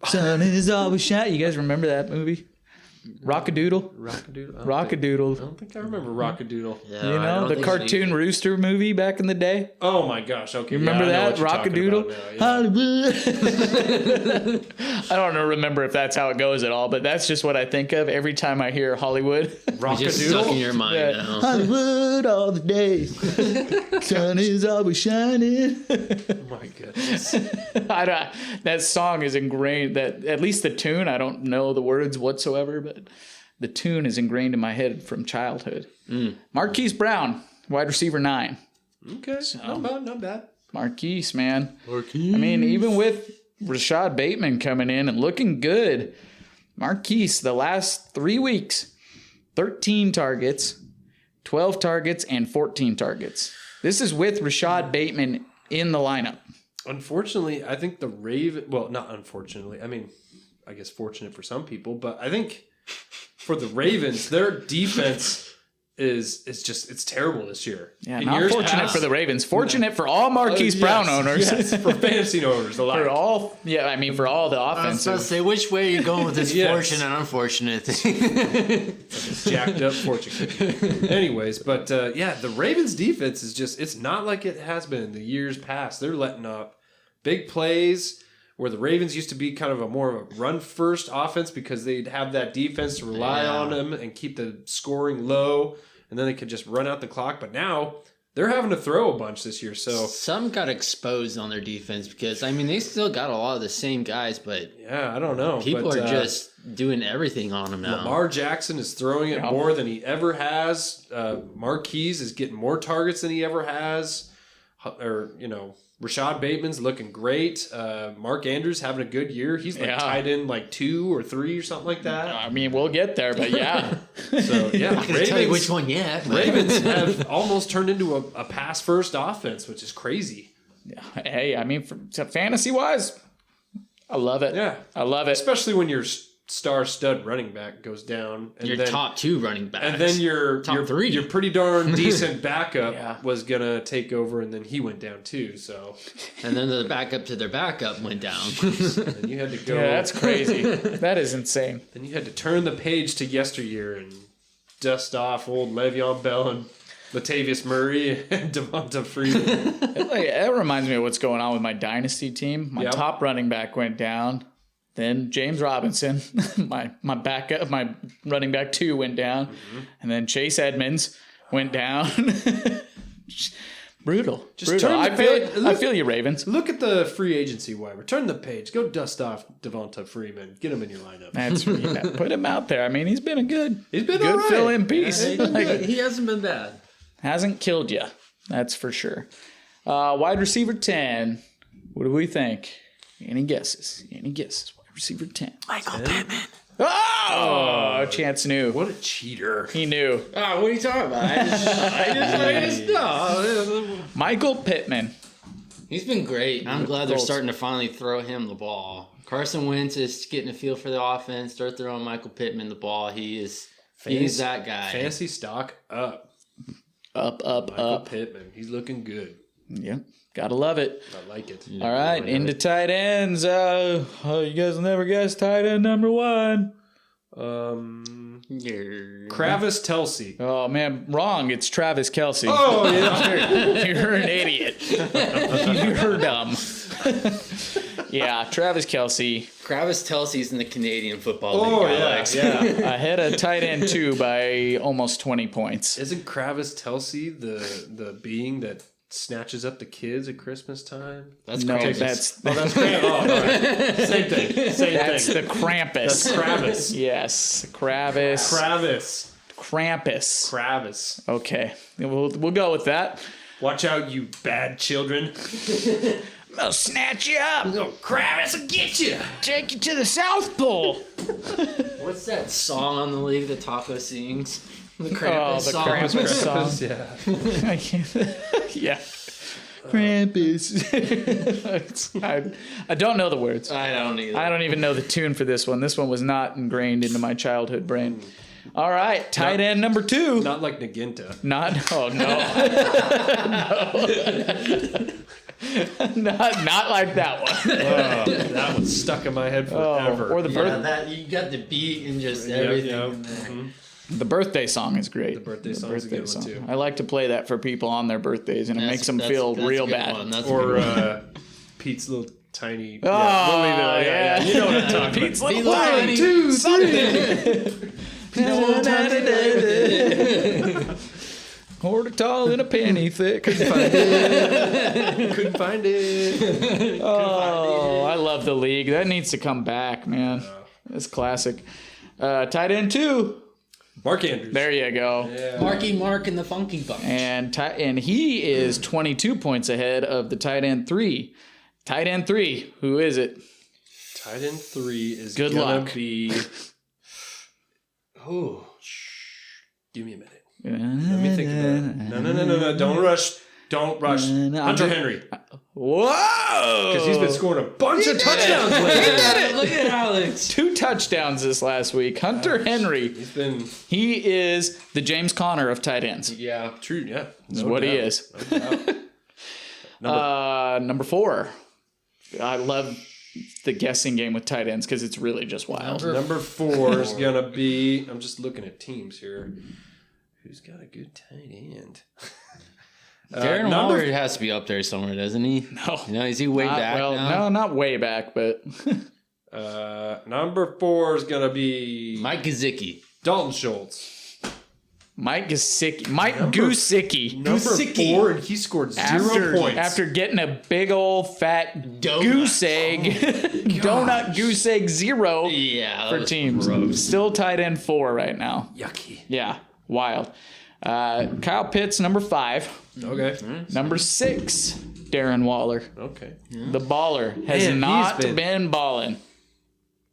Sun is always shining. You guys remember that movie? Rockadoodle? Rockadoodle. I don't think I remember Rockadoodle. Yeah, You know, the cartoon rooster movie back in the day? Oh my gosh, okay. You remember that? Rockadoodle? Hollywood. I don't remember if that's how it goes at all, but that's just what I think of every time I hear Hollywood. Rockadoodle? Just stuck in your mind now. Hollywood all the day. Sun is always shining. Oh my goodness. That song is ingrained, that at least the tune, I don't know the words whatsoever, but the tune is ingrained in my head from childhood. Marquise Brown, wide receiver 9. Okay, so, not bad. Marquise, man. I mean, even with Rashad Bateman coming in and looking good, Marquise, the last 3 weeks, 13 targets, 12 targets, and 14 targets. This is with Rashad Bateman in the lineup. Unfortunately, I think the Ravens... Well, not unfortunately. I mean, I guess fortunate for some people, but I think for the Ravens, their defense is just... It's terrible this year. Yeah, not fortunate for the Ravens. Fortunate for all Marquise Brown owners. Yes, for fantasy owners alike. For all the offensive. I was about to say, which way are you going with this fortunate and unfortunate thing? Jacked up fortune cookie. Anyways, but the Ravens defense is just... It's not like it has been in the years past. They're letting up big plays where the Ravens used to be kind of a more of a run-first offense because they'd have that defense to rely on them and keep the scoring low, and then they could just run out the clock. But now they're having to throw a bunch this year. So some got exposed on their defense because, I mean, they still got a lot of the same guys, but yeah, I don't know. People are just doing everything on them now. Lamar Jackson is throwing it more than he ever has. Marquise is getting more targets than he ever has. Rashad Bateman's looking great. Mark Andrews having a good year. He's tied in like 2 or 3 or something like that. I mean, we'll get there, but yeah. So yeah, I can't tell you which one yet. Ravens have almost turned into a pass first offense, which is crazy. Yeah. Hey, I mean, fantasy wise, I love it. Yeah, I love it, especially when your star stud running back goes down, and your top 2 running backs, and then your top 3, your pretty darn decent backup was gonna take over, and then he went down too. So, and then the backup to their backup went down. And you had to go. Yeah, that's crazy. That is insane. Then you had to turn the page to yesteryear and dust off old Le'Veon Bell and Latavius Murray and Devonta Freeman. That reminds me of what's going on with my dynasty team. My top running back went down. Then James Robinson, my backup, my running back 2 went down, and then Chase Edmonds went down. Brutal. Brutal. I feel you, Ravens. Look at the free agency waiver. Turn the page. Go dust off Devonta Freeman. Get him in your lineup. That's put him out there. I mean, he's been good all right. fill-in piece. He hasn't been bad. Hasn't killed you. That's for sure. Wide receiver 10. What do we think? Any guesses? Receiver 10. Michael Pittman. Oh, Chance knew. What a cheater. He knew. Oh, what are you talking about? I just know. Michael Pittman. He's been great. I'm glad they're starting to finally throw him the ball. Carson Wentz is getting a feel for the offense. Start throwing Michael Pittman the ball. He's that guy. Fantasy stock up. Michael Pittman. He's looking good. Yep. Gotta love it. I like it. All right, into tight ends. You guys will never guess tight end number 1. Travis Kelce. Oh man, wrong. It's Travis Kelce. Oh yeah, you're an idiot. You're dumb. Yeah, Travis Kelce. Travis Kelce's in the Canadian Football League. Alex. Yeah. Ahead of tight end 2 by almost 20 points. Isn't Travis Kelce the being that snatches up the kids at Christmas time? That's Krampus. That's Krampus. Oh, right. Same thing. That's the Krampus. That's Kravis. Yes, Kravis. Krampus. Okay, we'll go with that. Watch out, you bad children. I'll snatch you up. Kravis will get you. Take you to the South Pole. What's that song on the league that Taco sings? The Krampus song. Krampus song. Yeah. Krampus. I don't know the words. I don't either. I don't even know the tune for this one. This one was not ingrained into my childhood brain. All right, tight end number 2. Not like Naginta. Oh, no. No. not like that one. That one's stuck in my head forever. Or the you got the beat and just everything in there. Mm-hmm. The birthday song is great. The birthday song is a good one too. I like to play that for people on their birthdays, and it makes them feel real bad. Or Pete's little tiny. Oh, we'll leave it. Yeah. You know what I'm talking Pete's about. little tiny. 2, something. Quarter tall and a penny thick. Couldn't find it. Oh, I love the league. That needs to come back, man. It's classic. Tight end 2. Mark Andrews. There you go. Yeah. Marky Mark and the Funky Bunch. And he is 22 points ahead of the tight end 3. Tight end 3, who is it? Tight end 3 is Good gonna luck. be. Oh, give me a minute. Let me think about it. No. Don't rush. Hunter Henry. Whoa! Because he's been scoring a bunch of touchdowns lately. He did it! Look at Alex. 2 touchdowns this last week. Hunter Henry. He is the James Conner of tight ends. Yeah, true. Yeah. That's what he is. No number 4. I love the guessing game with tight ends because it's really just wild. Number 4 is going to be. I'm just looking at teams here. Who's got a good tight end? Darren Waller has to be up there somewhere, doesn't he? No. Is he way back now? No, not way back, but... number 4 is going to be... Mike Gesicki. Dalton Schultz. Mike Gesicki. Number 4, and he scored 0 points. After getting a big old fat goose egg. Donut goose egg 0 for teams. Gross. Still tight end 4 right now. Yucky. Yeah, wild. Kyle Pitts, number 5. Okay. Number 6, Darren Waller. Okay. The baller has not been balling.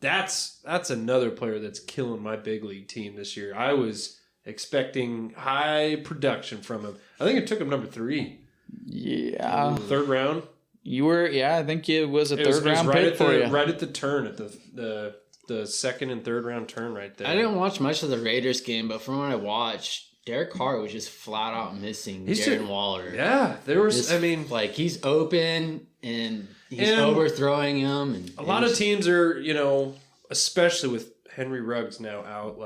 That's another player that's killing my big league team this year. I was expecting high production from him. I think it took him number 3. Yeah. 3rd round. You were, I think it was a third round pick for you. Right at the turn, at the 2nd and 3rd round turn right there. I didn't watch much of the Raiders game, but from what I watched, Derek Carr was just flat out missing Darren Waller. Yeah, there was. Like he's open and he's overthrowing him. And a lot of teams are, especially with Henry Ruggs now out,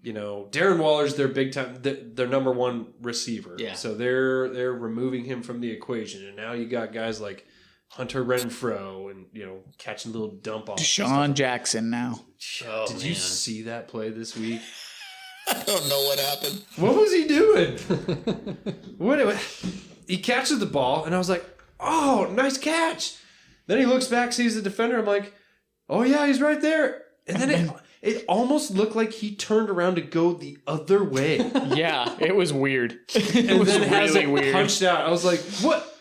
Darren Waller's their big time, their number 1 receiver. Yeah. So they're removing him from the equation, and now you got guys like Hunter Renfrow and catching little dump offs. Deshaun Jackson now. Did you see that play this week? I don't know what happened. What was he doing? What? He catches the ball, and I was like, "Oh, nice catch!" Then he looks back, sees the defender. I'm like, "Oh yeah, he's right there." And then it almost looked like he turned around to go the other way. Yeah, it was weird. It was really weird. Punched out. I was like, "What?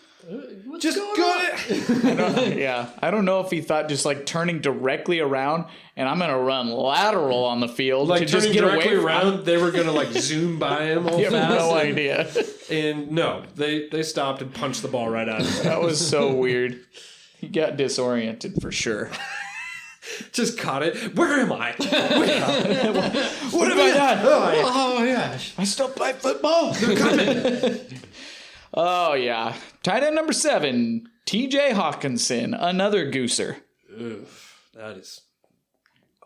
Just go it." I don't know if he thought just turning directly around and I'm gonna run lateral on the field to just get directly away around. They were gonna zoom by him all fast. I have no idea. And no, they stopped and punched the ball right out of him. That was so weird. He got disoriented for sure. Just caught it. Where am I? What have I done? Oh my gosh! I still play football. They're coming. Oh yeah, tight end number 7, T.J. Hawkinson, another gooser. Oof, that is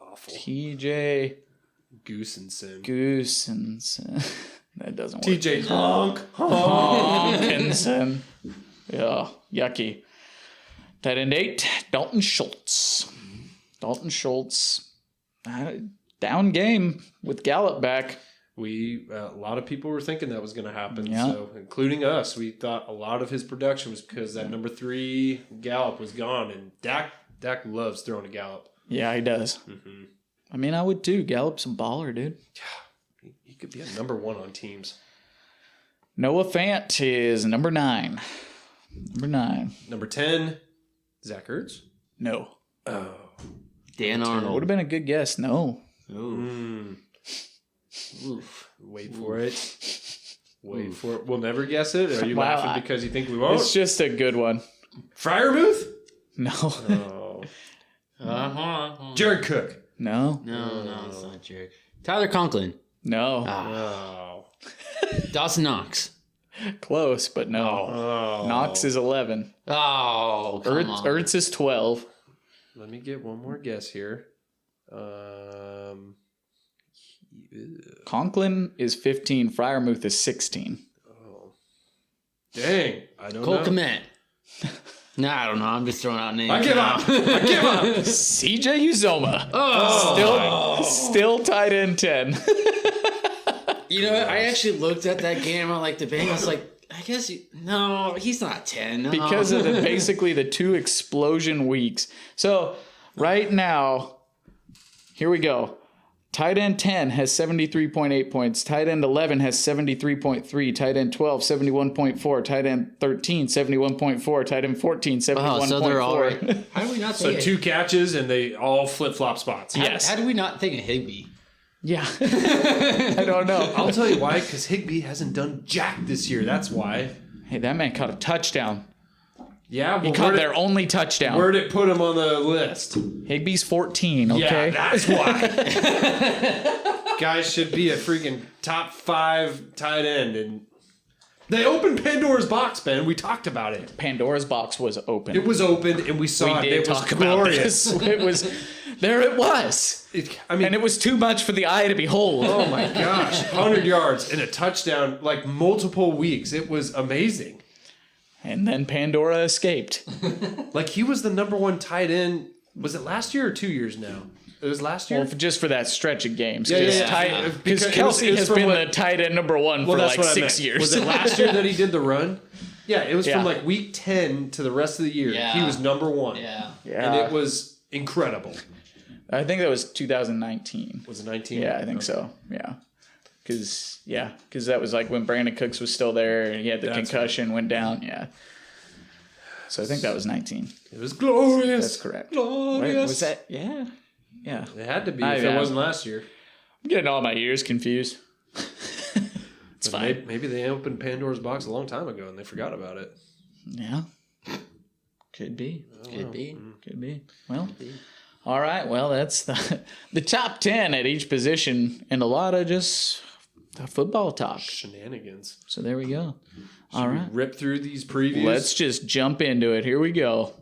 awful. T.J. Goosenson. That doesn't work. T.J. Hawkinson. Yeah, yucky. Tight end 8, Dalton Schultz. Down game with Gallup back. A lot of people were thinking that was going to happen, so including us. We thought a lot of his production was because that number 3 Gallup was gone, and Dak loves throwing to Gallup. Yeah, he does. Mm-hmm. I mean, I would too. Gallup's a baller, dude. Yeah, he could be a number 1 on teams. Noah Fant is number 9. Number 10, Zach Ertz. No. Oh, Dan Arnold would have been a good guess. No. Oof. Wait for it. We'll never guess it. Are you laughing because you think we won't? It's just a good one. Freiermuth? No. Oh. Jared Cook? No. No, it's not Jared. Tyler Conklin? No. Oh. Dawson Knox? Close, but no. Oh. Knox is 11. Oh, come on. Ertz is 12. Let me get one more guess here. Conklin is 15. Freiermuth is 16. Oh. Dang. I don't Cole know. Kmet. Nah, I don't know. I'm just throwing out names. I give up. CJ Uzoma. Oh. Still tight end 10. You know, I actually looked at that game. I'm like, the Bengals, like, I guess, no, he's not 10. No. Because of basically the 2 explosion weeks. So right now, here we go. Tight end 10 has 73.8 points. Tight end 11 has 73.3. Tight end 12, 71.4. Tight end 13, 71.4. Tight end 14, 71.4. Oh, so they're all right. How do we not So think 2 catches and they all flip-flop spots. Yes. How do we not think of Higbee? Yeah. I don't know. I'll tell you why, because Higbee hasn't done jack this year. That's why. Hey, that man caught a touchdown. Yeah, well, He caught their only touchdown. Where'd it put him on the list? Higbee's 14, okay? Yeah, that's why. Guys should be a freaking top 5 tight end. And they opened Pandora's box, Ben. We talked about it. Pandora's box was open. It was opened, and we saw we it. did It was talk about glorious. this. It was, there it was. And it was too much for the eye to behold. Oh my gosh. 100 yards and a touchdown, like multiple weeks. It was amazing. And then Pandora escaped. Like, he was the number 1 tight end. Was it last year or 2 years now? It was last year? Well, just for that stretch of games. Yeah. Because Kelsey has been the tight end number 1 for like 6 years. Was it last year that he did the run? Yeah, it was Yeah. from like week 10 to the rest of the year. Yeah. He was number 1. Yeah. And it was incredible. I think that was 2019. Was it 19? Yeah, I think so. Yeah. Because that was like when Brandon Cooks was still there and he had the concussion, went down. Yeah. So I think that was 19. It was glorious. That's correct. Glorious. Wait, was that? Yeah. Yeah. It had to be if it wasn't last year. I'm getting all my ears confused. It's fine. Maybe they opened Pandora's box a long time ago and they forgot about it. Yeah. Could be. Could be. Could be. Well, all right. Well, that's the top 10 at each position and a lot of just football talk. Shenanigans. So there we go. Should All right. we rip through these previews? Let's just jump into it. Here we go.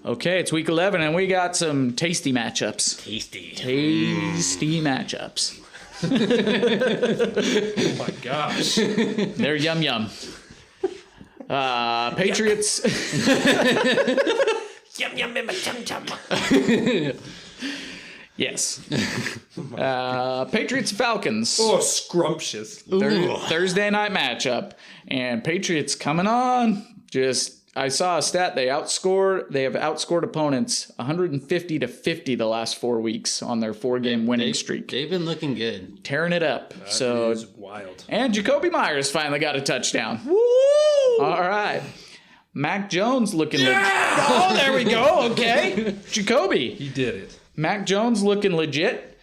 Okay, it's week 11, and we got some tasty matchups. Tasty matchups. Oh my gosh. They're yum yum. Patriots. Yum yum in my tum tum. Yes. Patriots Falcons. Oh, scrumptious. Thursday night matchup, and Patriots coming on. I saw a stat. They have outscored opponents 150-50 the last 4 weeks on their 4-game winning streak. They've been looking good. Tearing it up. That is wild. And Jacoby Myers finally got a touchdown. Woo! All right. Mac Jones looking Oh, there we go. Okay. Jacoby. He did it. Mac Jones looking legit.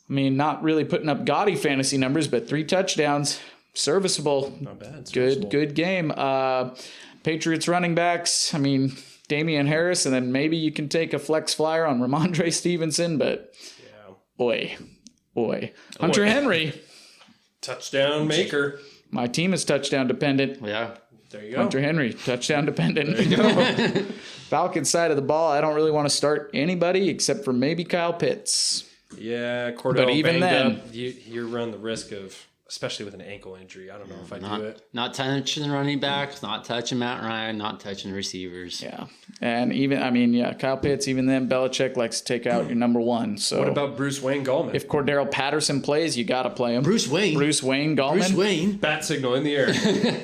I mean, not really putting up gaudy fantasy numbers, but 3 touchdowns. Serviceable. Not bad. Good game. Patriots running backs, I mean, Damian Harris, and then maybe you can take a flex flyer on Ramondre Stevenson, but boy. Hunter Henry. Touchdown maker. My team is touchdown dependent. Yeah. There you go. Hunter Henry, touchdown dependent. There you go. Falcons side of the ball, I don't really want to start anybody except for maybe Kyle Pitts. Yeah, Cordell But even banged then- up. You run the risk of, especially with an ankle injury. I don't know if I do it. Not touching running backs, not touching Matt Ryan, not touching receivers. Yeah. And Kyle Pitts, even then, Belichick likes to take out your number 1. So What about Bruce Wayne Gallman? if Cordero Patterson plays, you got to play him. Bruce Wayne Gallman. Bruce Wayne. Bat signal in the air.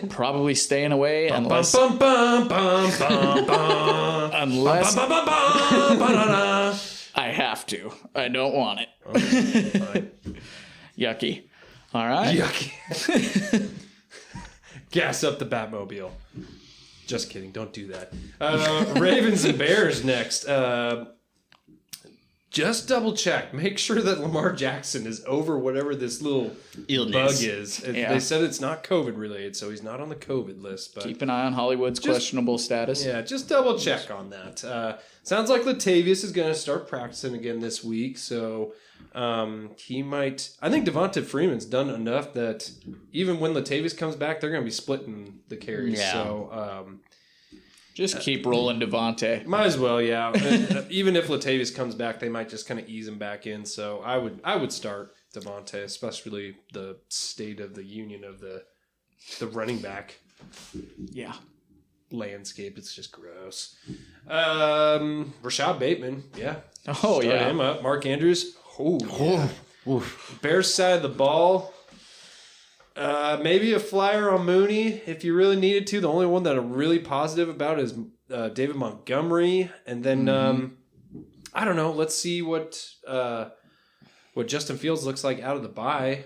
Probably staying away unless Bum, bum, bum, bum, bum. unless Bum, bum, bum, ba-da-da. I have to. I don't want it. Okay, fine. Yucky. All right. Yucky. Gas up the Batmobile. Just kidding. Don't do that. Ravens and Bears next. Just double check. Make sure that Lamar Jackson is over whatever this little illness bug is. They said it's not COVID related, so he's not on the COVID list. But keep an eye on Hollywood's questionable status. Yeah, just double check on that. Sounds like Latavius is going to start practicing again this week, so he might. I think Devonta Freeman's done enough that even when Latavius comes back, they're going to be splitting the carries. Yeah. So. Just keep rolling Devontae. Might as well, yeah. Even if Latavius comes back, they might just kind of ease him back in. So I would start Devontae, especially the state of the union of the running back landscape. It's just gross. Rashad Bateman, yeah. Oh, start him up. Mark Andrews. Oh, yeah. Bears side of the ball. Maybe a flyer on Mooney if you really needed to. The only one that I'm really positive about is David Montgomery. And then, I don't know. Let's see what Justin Fields looks like out of the bye.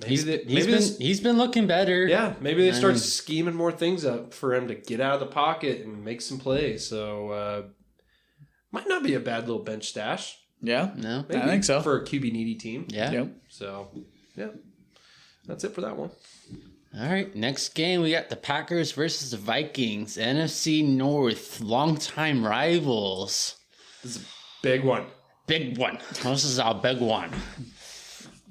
He's been looking better. Yeah, maybe they start scheming more things up for him to get out of the pocket and make some plays. So, might not be a bad little bench stash. Yeah, no, maybe I think so for a QB needy team. Yeah. Yep. So, yeah. That's it for that one. All right, next game we got the Packers versus the Vikings, NFC North, longtime rivals. This is a big one. Big one. This is our big one.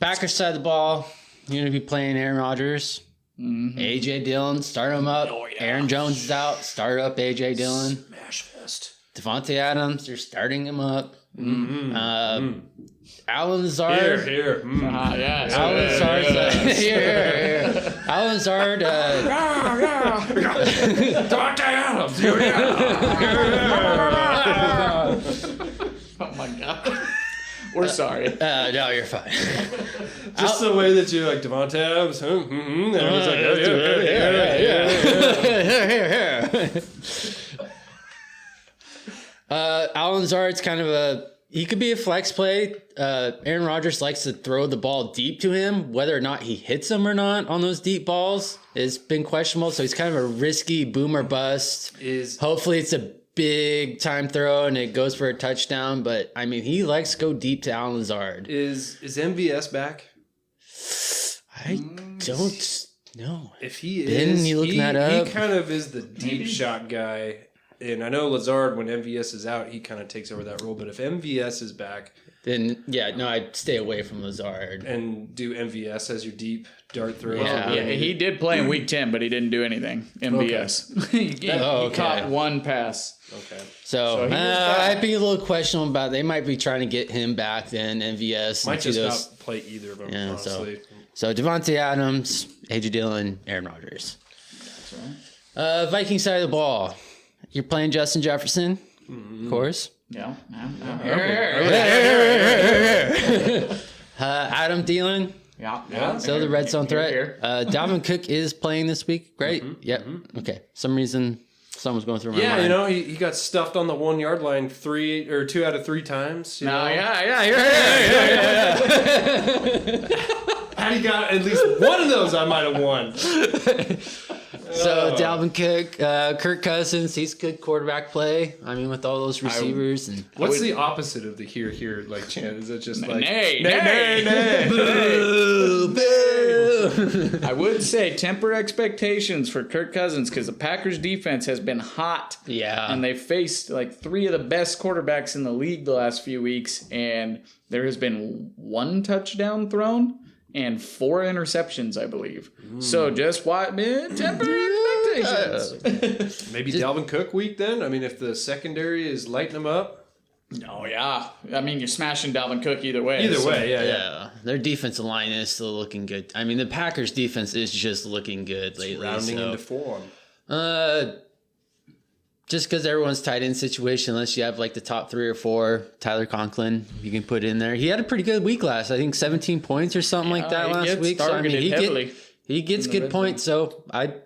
Packers side of the ball, you're going to be playing Aaron Rodgers. Mm-hmm. A.J. Dillon, start him up. Oh, yeah. Aaron Jones is out, start up A.J. Dillon. Smash fest. Devontae Adams, you're starting him up. Alan Lazard. Here. Yes. Alan Lazard's here. Alan Lazard. Devontae Adams. Oh my God. We're sorry. No, you're fine. Just the way that you're like Devontae Adams. And it's like, Alan Lazard's kind of he could be a flex play. Aaron Rodgers likes to throw the ball deep to him. Whether or not he hits him or not on those deep balls has been questionable. So he's kind of a risky boom or bust. Hopefully it's a big time throw and it goes for a touchdown. But I mean, he likes to go deep to Alan Lazard. Is MVS back? I don't know. If he is, you looking that up? He kind of is the deep shot guy. And I know Lazard, when MVS is out, he kind of takes over that role. But if MVS is back... Then, I'd stay away from Lazard. And do MVS as your deep dart throw. Yeah, he did play in Week 10, but he didn't do anything. MVS. Okay. he caught one pass. Okay. So I'd be a little questionable about it. They might be trying to get him back then, MVS. Might just not play either of them, honestly. So Devontae Adams, A.J. Dillon, Aaron Rodgers. That's right. Viking side of the ball. You're playing Justin Jefferson, of course. Yeah. Adam Thielen. Yeah. Still the red zone threat. Dalvin Cook is playing this week. Great. Yep. Okay. Some reason someone's going through my mind. Yeah, you know, he got stuffed on the 1 yard line 2 out of 3 times. Had he got at least one of those, I might have won. So Dalvin Cook, Kirk Cousins, he's good quarterback play. I mean, with all those receivers. What's the opposite of the here like chant? Is it just like nay? Boo, boo. I would say temper expectations for Kirk Cousins because the Packers defense has been hot. Yeah. And they faced like 3 of the best quarterbacks in the league the last few weeks, and there has been 1 touchdown thrown and 4 interceptions, I believe. So just temper expectations. Maybe Dalvin Cook week then? I mean, if the secondary is lighting him up. Oh, yeah. I mean, you're smashing Dalvin Cook either way. Yeah. Their defensive line is still looking good. I mean, the Packers defense is just looking good lately. Rounding into form. Just because everyone's tight end situation, unless you have like the top 3 or 4, Tyler Conklin, you can put in there. He had a pretty good week I think 17 points or something like that last week. So I mean, he gets good points. So if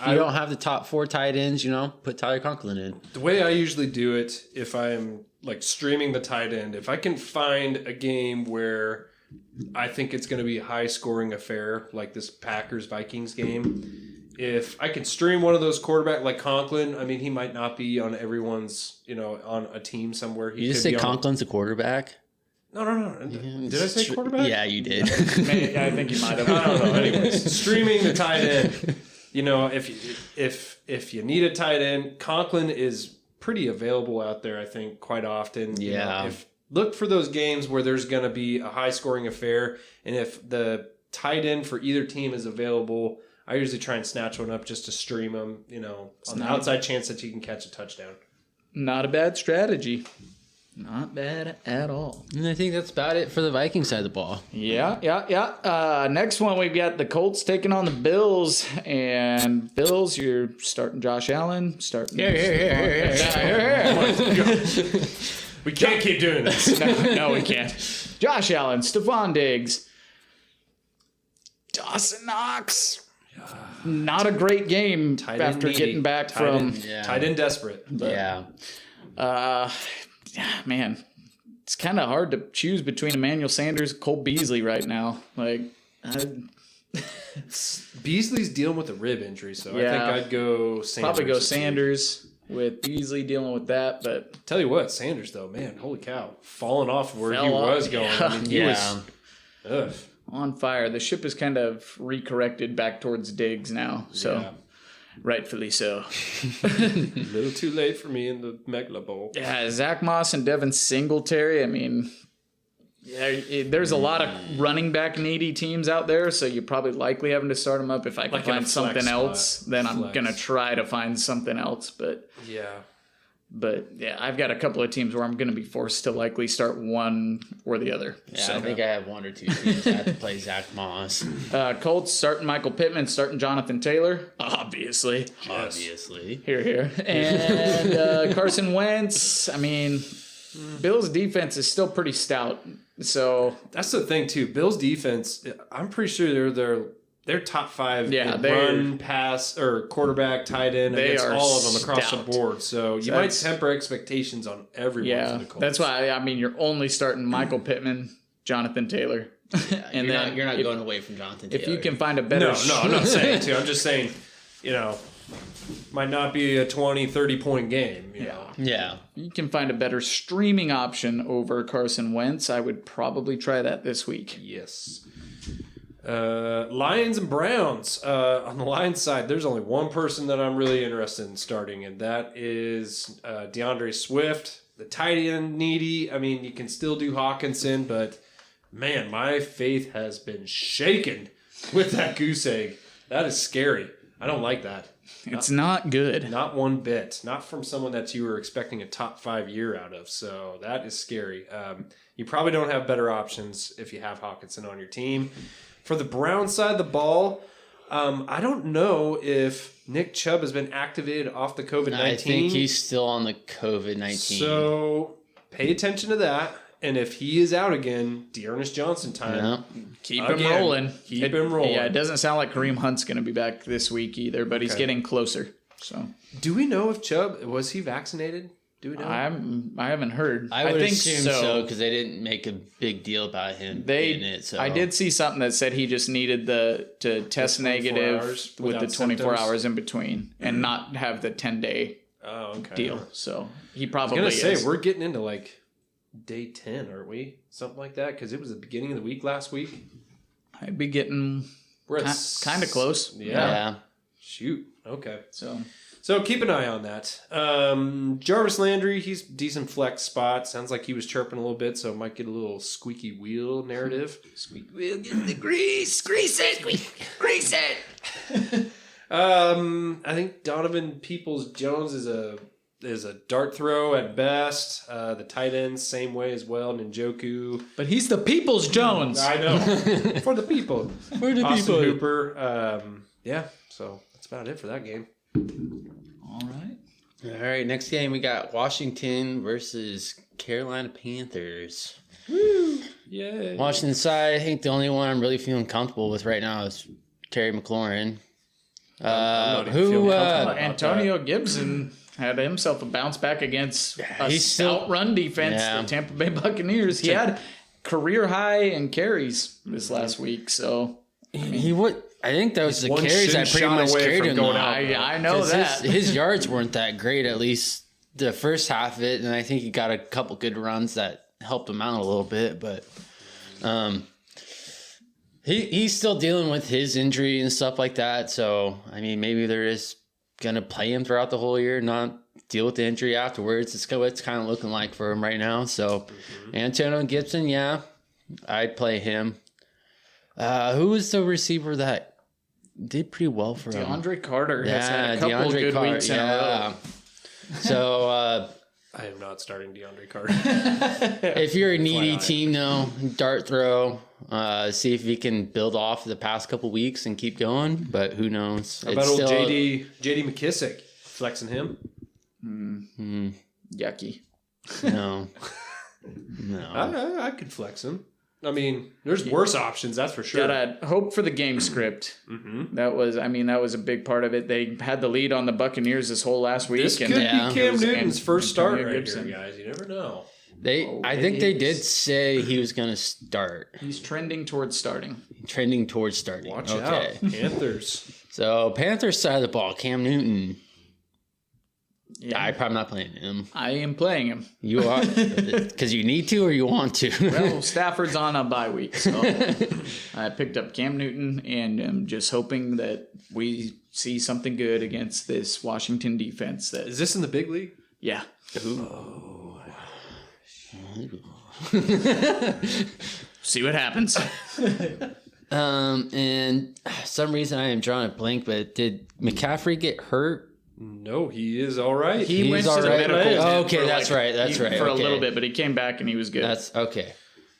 you don't have the top 4 tight ends, put Tyler Conklin in. The way I usually do it, if I'm like streaming the tight end, if I can find a game where I think it's going to be a high scoring affair, like this Packers Vikings game. if I can stream one of those quarterback like Conklin, I mean, he might not be on everyone's, on a team somewhere. You just say Conklin's a quarterback? No. Did I say quarterback? Yeah, you did. I think you might have. I don't know. Anyways, streaming the tight end. If you need a tight end, Conklin is pretty available out there, I think, quite often. Yeah. Look for those games where there's going to be a high-scoring affair, and if the tight end for either team is available, I usually try and snatch one up just to stream them, on the outside chance that you can catch a touchdown. Not a bad strategy. Not bad at all. And I think that's about it for the Viking side of the ball. Yeah. Next one, we've got the Colts taking on the Bills. And Bills, you're starting Josh Allen. Here. We can't keep doing this. No, we can't. Josh Allen, Stephon Diggs, Dawson Knox. Not a great game after getting back from... Tight end desperate. But, man, it's kind of hard to choose between Emmanuel Sanders and Cole Beasley right now. Beasley's dealing with a rib injury, so I think I'd go Sanders. Probably go Sanders with Beasley dealing with that. But tell you what, Sanders though, man, holy cow, falling off where he was going. Yeah. I mean, he was on fire. The ship is kind of recorrected back towards Diggs now, so rightfully so. A little too late for me in the Megla Bowl. Yeah, Zach Moss and Devin Singletary. I mean, there's a lot of running back needy teams out there, so you're probably likely having to start them up. If I can find something else, then I'm going to try to find something else. But I've got a couple of teams where I'm going to be forced to likely start one or the other. Yeah, I think I have one or two teams that have to play Zach Moss. Colts starting Michael Pittman, starting Jonathan Taylor, obviously. Here. And Carson Wentz. I mean, Bills' defense is still pretty stout. So that's the thing too. Bills' defense, I'm pretty sure they're top 5 run, pass, or quarterback, tight end against all of them across the board. So you might temper expectations on everyone for the Colts. That's why, you're only starting Michael Pittman, Jonathan Taylor. And you're not going away from Jonathan Taylor. If you can find a better... No, I'm not saying to. I'm just saying, might not be a 20, 30-point game. Yeah. You can find a better streaming option over Carson Wentz. I would probably try that this week. Yes. Lions and Browns. On the Lions side, there's only one person that I'm really interested in starting, and that is DeAndre Swift, the tight end needy. I mean, you can still do Hawkinson, but man, my faith has been shaken with that goose egg. That is scary. I don't like that. It's not good. Not one bit. Not from someone that you were expecting a top 5 year out of. So that is scary. You probably don't have better options if you have Hawkinson on your team. For the Browns side of the ball, I don't know if Nick Chubb has been activated off the COVID-19. I think he's still on the COVID-19. So pay attention to that. And if he is out again, Dearness Johnson time. Yeah. Keep him rolling. Keep him rolling. Yeah, it doesn't sound like Kareem Hunt's going to be back this week either, but he's getting closer. So, do we know if Chubb, was he vaccinated? Do we know? I haven't heard. I would assume so because they didn't make a big deal about him being it. So I did see something that said he just needed to test negative with the 24 hours in between and not have the 10-day deal. So he probably I was going to say, we're getting into like day 10, aren't we? Something like that, because it was the beginning of the week last week. I'd be getting kind of close. Yeah. Shoot. Okay. So keep an eye on that. Jarvis Landry, he's decent flex spot. Sounds like he was chirping a little bit, so might get a little squeaky wheel narrative. Squeaky wheel, get the grease it, grease it. I think Donovan Peoples-Jones is a dart throw at best. The tight end, same way as well. Njoku. But he's the Peoples Jones. I know. For the people. For the Austin people. Hooper. So that's about it for that game. All right, next game we got Washington versus Carolina Panthers. Woo! Yay. Washington side, I think the only one I'm really feeling comfortable with right now is Terry McLaurin. Antonio Gibson had himself a bounce back against a stout run defense, the Tampa Bay Buccaneers. He had career high in carries this last week, so I think those the one carries that shin pretty shot much away carried from him. going though. out. I know 'Cause that. his yards weren't that great, at least the first half of it, and I think he got a couple good runs that helped him out a little bit. But he's still dealing with his injury and stuff like that. So I mean, maybe they're just gonna play him throughout the whole year, not deal with the injury afterwards. It's what it's kind of looking like for him right now. So Antonio Gibson, yeah, I'd play him. Who was the receiver that did pretty well for him? DeAndre Carter has had a couple of good weeks in a row. So I am not starting DeAndre Carter. if you're a needy team, though, dart throw. See if he can build off the past couple weeks and keep going. But who knows? How about old JD McKissick? Flexing him? Yucky. No. I could flex him. I mean, there's worse options, that's for sure. Gotta hope for the game script. That was a big part of it. They had the lead on the Buccaneers this whole last week. This could be Cam Newton's first start right here, guys. You never know. I think they did say he was going to start. He's trending towards starting. Watch out, Panthers. So Panthers side of the ball, Cam Newton. Yeah, I'm probably not playing him. I am playing him. You are because you need to or you want to. Well, Stafford's on a bye week, so I picked up Cam Newton, and I'm just hoping that we see something good against this Washington defense. Is this in the big league? Yeah. See what happens. And some reason I am drawing a blank, but did McCaffrey get hurt? No, he is all right. He went to the medical. Okay, that's right. For a little bit, but he came back and he was good. That's okay.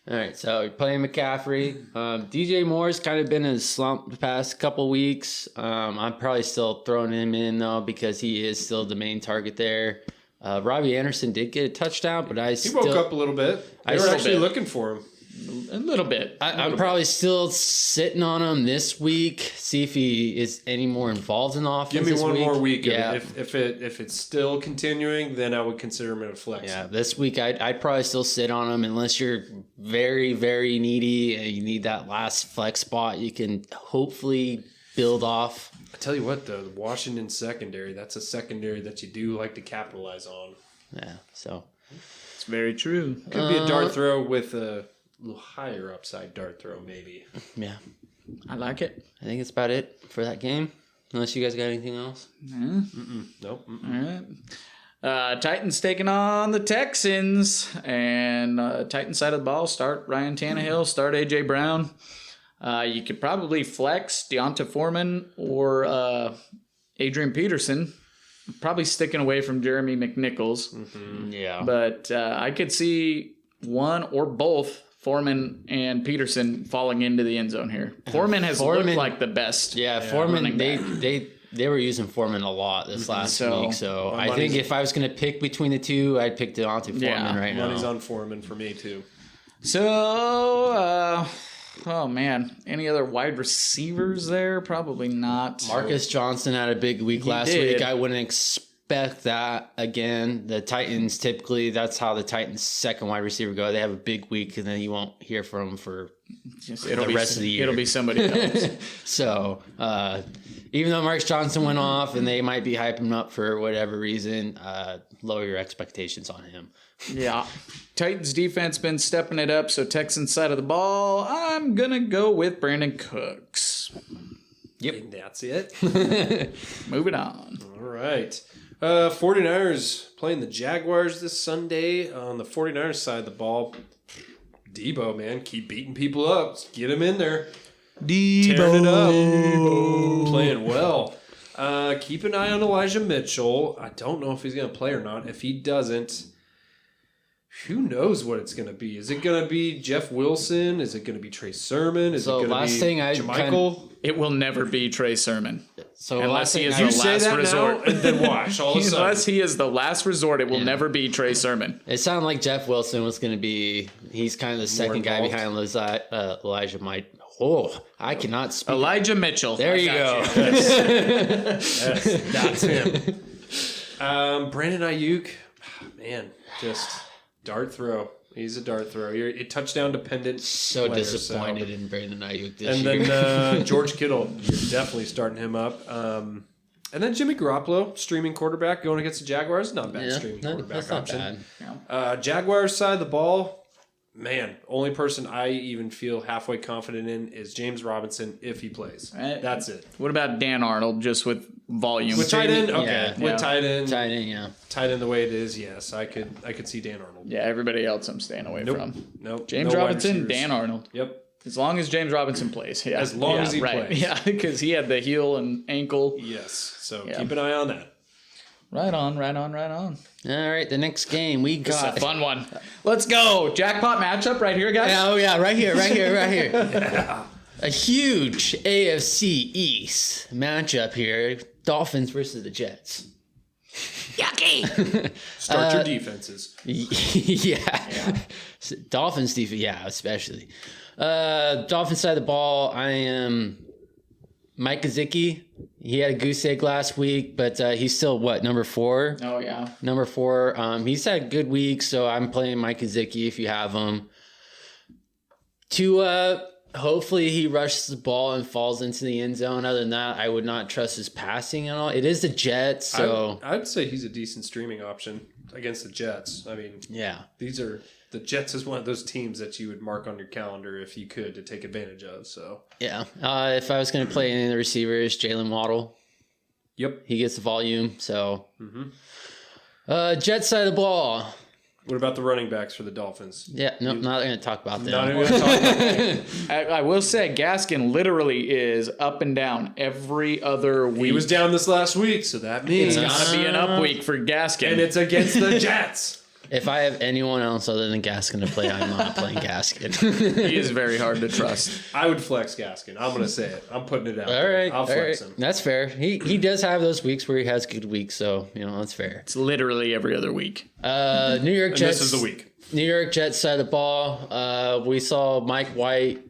All right, so playing McCaffrey. DJ Moore's kind of been in a slump the past couple weeks. I'm probably still throwing him in, though, because he is still the main target there. Robbie Anderson did get a touchdown, but he woke up a little bit. They were actually looking for him. A little bit. I'm probably still sitting on him this week. See if he is any more involved in the offense. Give me one more week. Yeah. If it's still continuing, then I would consider him a flex. Yeah, this week I'd probably still sit on him unless you're very, very needy and you need that last flex spot. You can hopefully build off. I tell you what, though, the Washington secondary, that's a secondary that you do like to capitalize on. Yeah, so. It's very true. Could be a dart throw with a little higher upside dart throw, maybe. Yeah. I like it. I think it's about it for that game. Unless you guys got anything else? Nope. All right. Titans taking on the Texans. And Titans side of the ball, start Ryan Tannehill, start A.J. Brown. You could probably flex Deonta Foreman or Adrian Peterson. Probably sticking away from Jeremy McNichols. Yeah. But I could see one or both Foreman and Peterson falling into the end zone here. Foreman has looked like the best. Yeah, Foreman, they were using Foreman a lot this last week. So I think if I was going to pick between the two, I'd pick Deonta Foreman right now. Money's on Foreman for me, too. So, oh man, any other wide receivers there? Probably not. Marcus Johnson had a big week last week. I wouldn't expect that again. The Titans, typically, that's how the Titans' second wide receiver go. They have a big week, and then you won't hear from them for the rest of the year. It'll be somebody else. So, even though Marcus Johnson went off, and they might be hyping him up for whatever reason, lower your expectations on him. Yeah. Titans defense been stepping it up, so Texans side of the ball, I'm going to go with Brandon Cooks. Yep. And that's it. Moving on. All right. 49ers playing the Jaguars this Sunday. On the 49ers side of the ball, Debo, man, keep beating people up. Just get him in there. Debo. Tearing it up. Playing well. Keep an eye on Elijah Mitchell. I don't know if he's going to play or not. If he doesn't, who knows what it's going to be? Is it going to be Jeff Wilson? Is it going to be Trey Sermon? Is it going to be Jermichael? It will never be Trey Sermon. So unless he is the last resort. And then watch all of a sudden. Unless he is the last resort, it will never be Trey Sermon. It sounded like Jeff Wilson was going to be. He's kind of the second guy behind Elijah Might. Oh, I cannot speak. Elijah Mitchell. There you go. That's him. Brandon Ayuk, man, just dart throw. He's a dart thrower. You're a touchdown dependent. So player, disappointed in Brandon Ayuk this year. And then George Kittle, you're definitely starting him up. And then Jimmy Garoppolo, streaming quarterback, going against the Jaguars. Not a bad streaming quarterback option. Jaguars side of the ball, man, only person I even feel halfway confident in is James Robinson if he plays. That's it. What about Dan Arnold, just with volume? With tight end? Okay. With tight end. Tight end, yeah. Tight end the way it is, yes. I could see Dan Arnold. Yeah, everybody else I'm staying away from. Nope. James Robinson, Dan Arnold. Yep. As long as James Robinson plays. Yeah. As long as he plays. Yeah, because he had the heel and ankle. Yes. So keep an eye on that. Right on. All right, the next game we got. This is a fun one. Let's go. Jackpot matchup right here, guys. Oh, yeah, right here. Yeah. A huge AFC East matchup here. Dolphins versus the Jets. Yucky. Start your defenses. Yeah. Dolphins defense, especially. Dolphins side of the ball, I am Mike Gesicki. He had a goose egg last week, but he's still, number 4? Oh, yeah. Number 4. He's had a good week, so I'm playing Mike Gesicki if you have him. Tua, hopefully he rushes the ball and falls into the end zone. Other than that, I would not trust his passing at all. It is the Jets, so... I'd say he's a decent streaming option against the Jets. I mean, the Jets is one of those teams that you would mark on your calendar if you could to take advantage of. So yeah, if I was going to play any of the receivers, Jalen Waddle. Yep, he gets the volume. So, Jets side of the ball. What about the running backs for the Dolphins? Yeah, no, not going to talk about them. Not even going to talk about them. I will say Gaskin literally is up and down every other week. He was down this last week, so that means it's got to be an up week for Gaskin, and it's against the Jets. If I have anyone else other than Gaskin to play, I'm not playing Gaskin. He is very hard to trust. I would flex Gaskin. I'm going to say it. I'm putting it out. All right. I'll flex him. That's fair. He does have those weeks where he has good weeks, so, that's fair. It's literally every other week. New York Jets. This is the week. New York Jets side of the ball. We saw Mike White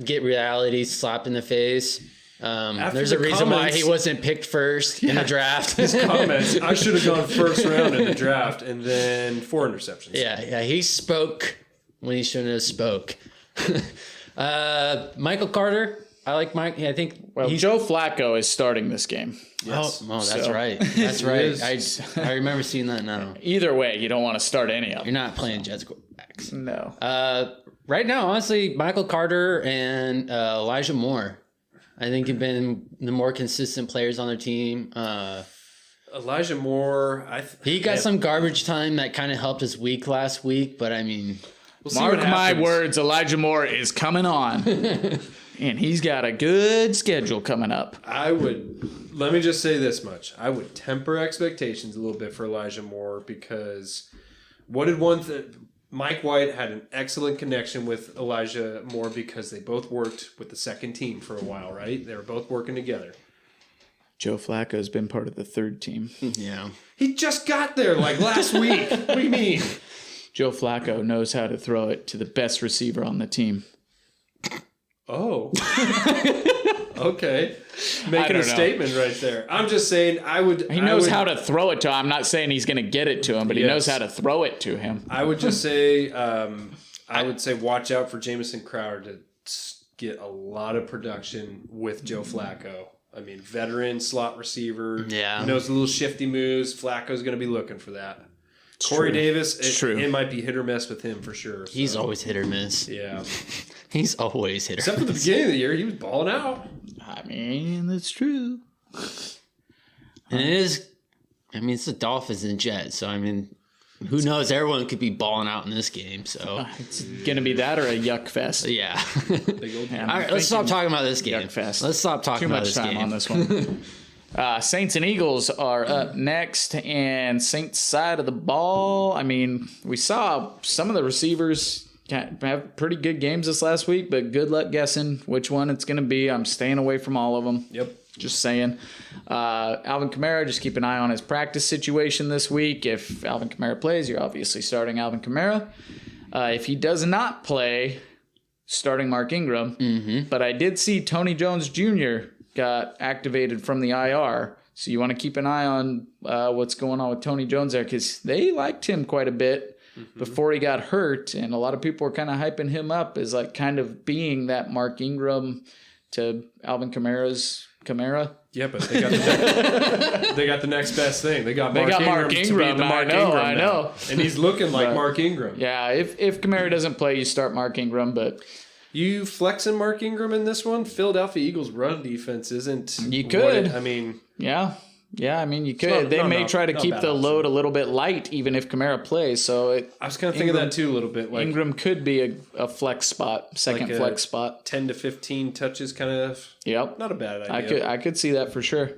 get reality slapped in the face. There's a reason why he wasn't picked first in the draft. His comments, I should have gone first round in the draft and then 4 interceptions. Yeah, he spoke when he shouldn't have spoke. Michael Carter, I like Mike. I think Joe Flacco is starting this game. Yes. Oh, that's right. That's right. I remember seeing that now. Either way, you don't want to start any of them. You're not playing Jets quarterbacks. No. Right now, honestly, Michael Carter and Elijah Moore, I think, have been the more consistent players on their team. Elijah Moore, he got some garbage time that kind of helped his week last week, but I mean, mark my words, Elijah Moore is coming on, and he's got a good schedule coming up. Let me just say this much: I would temper expectations a little bit for Elijah Moore because Mike White had an excellent connection with Elijah Moore because they both worked with the second team for a while, right? They were both working together. Joe Flacco's been part of the third team. Yeah. He just got there last week. What do you mean? Joe Flacco knows how to throw it to the best receiver on the team. Oh. Okay. Making a statement right there. I'm just saying He knows how to throw it to him. I'm not saying he's going to get it to him, but he knows how to throw it to him. I would just say watch out for Jamison Crowder to get a lot of production with Joe Flacco. I mean, veteran slot receiver. Yeah. Knows the little shifty moves. Flacco's going to be looking for that. Corey Davis, it might be hit or miss with him for sure. So. He's always hit or miss. Yeah. He's always hit or miss. Except for the beginning of the year, he was balling out. I mean, that's true. And it's the Dolphins and Jets, so I mean, who knows? Everyone could be balling out in this game, so it's gonna be that or a yuck fest. Yeah. Big old All right, let's stop talking about this game. Yuck fest. Let's stop talking about this game. Too much time on this one. Saints and Eagles are up next, and Saints side of the ball. I mean, we saw some of the receivers have pretty good games this last week, but good luck guessing which one it's going to be. I'm staying away from all of them. Yep. Just saying. Alvin Kamara, just keep an eye on his practice situation this week. If Alvin Kamara plays, you're obviously starting Alvin Kamara. If he does not play, starting Mark Ingram. Mm-hmm. But I did see Tony Jones Jr. got activated from the IR. So you want to keep an eye on what's going on with Tony Jones there because they liked him quite a bit. before he got hurt, and a lot of people were kind of hyping him up as like kind of being that Mark Ingram to Alvin Kamara's Kamara. Yeah, but they got the next best thing. They got Mark Ingram to be the Mark Ingram now. I know. And he's looking like Mark Ingram. Yeah, if Kamara doesn't play, you start Mark Ingram, but you flexing Mark Ingram in this one? Philadelphia Eagles run defense isn't. You could. Yeah. Yeah, I mean, you could. They may try to keep the load a little bit light, even if Kamara plays. So I was kind of thinking that too a little bit. Like Ingram could be a flex spot, second flex spot. 10 to 15 touches, kind of. Yep, not a bad idea. I could see that for sure.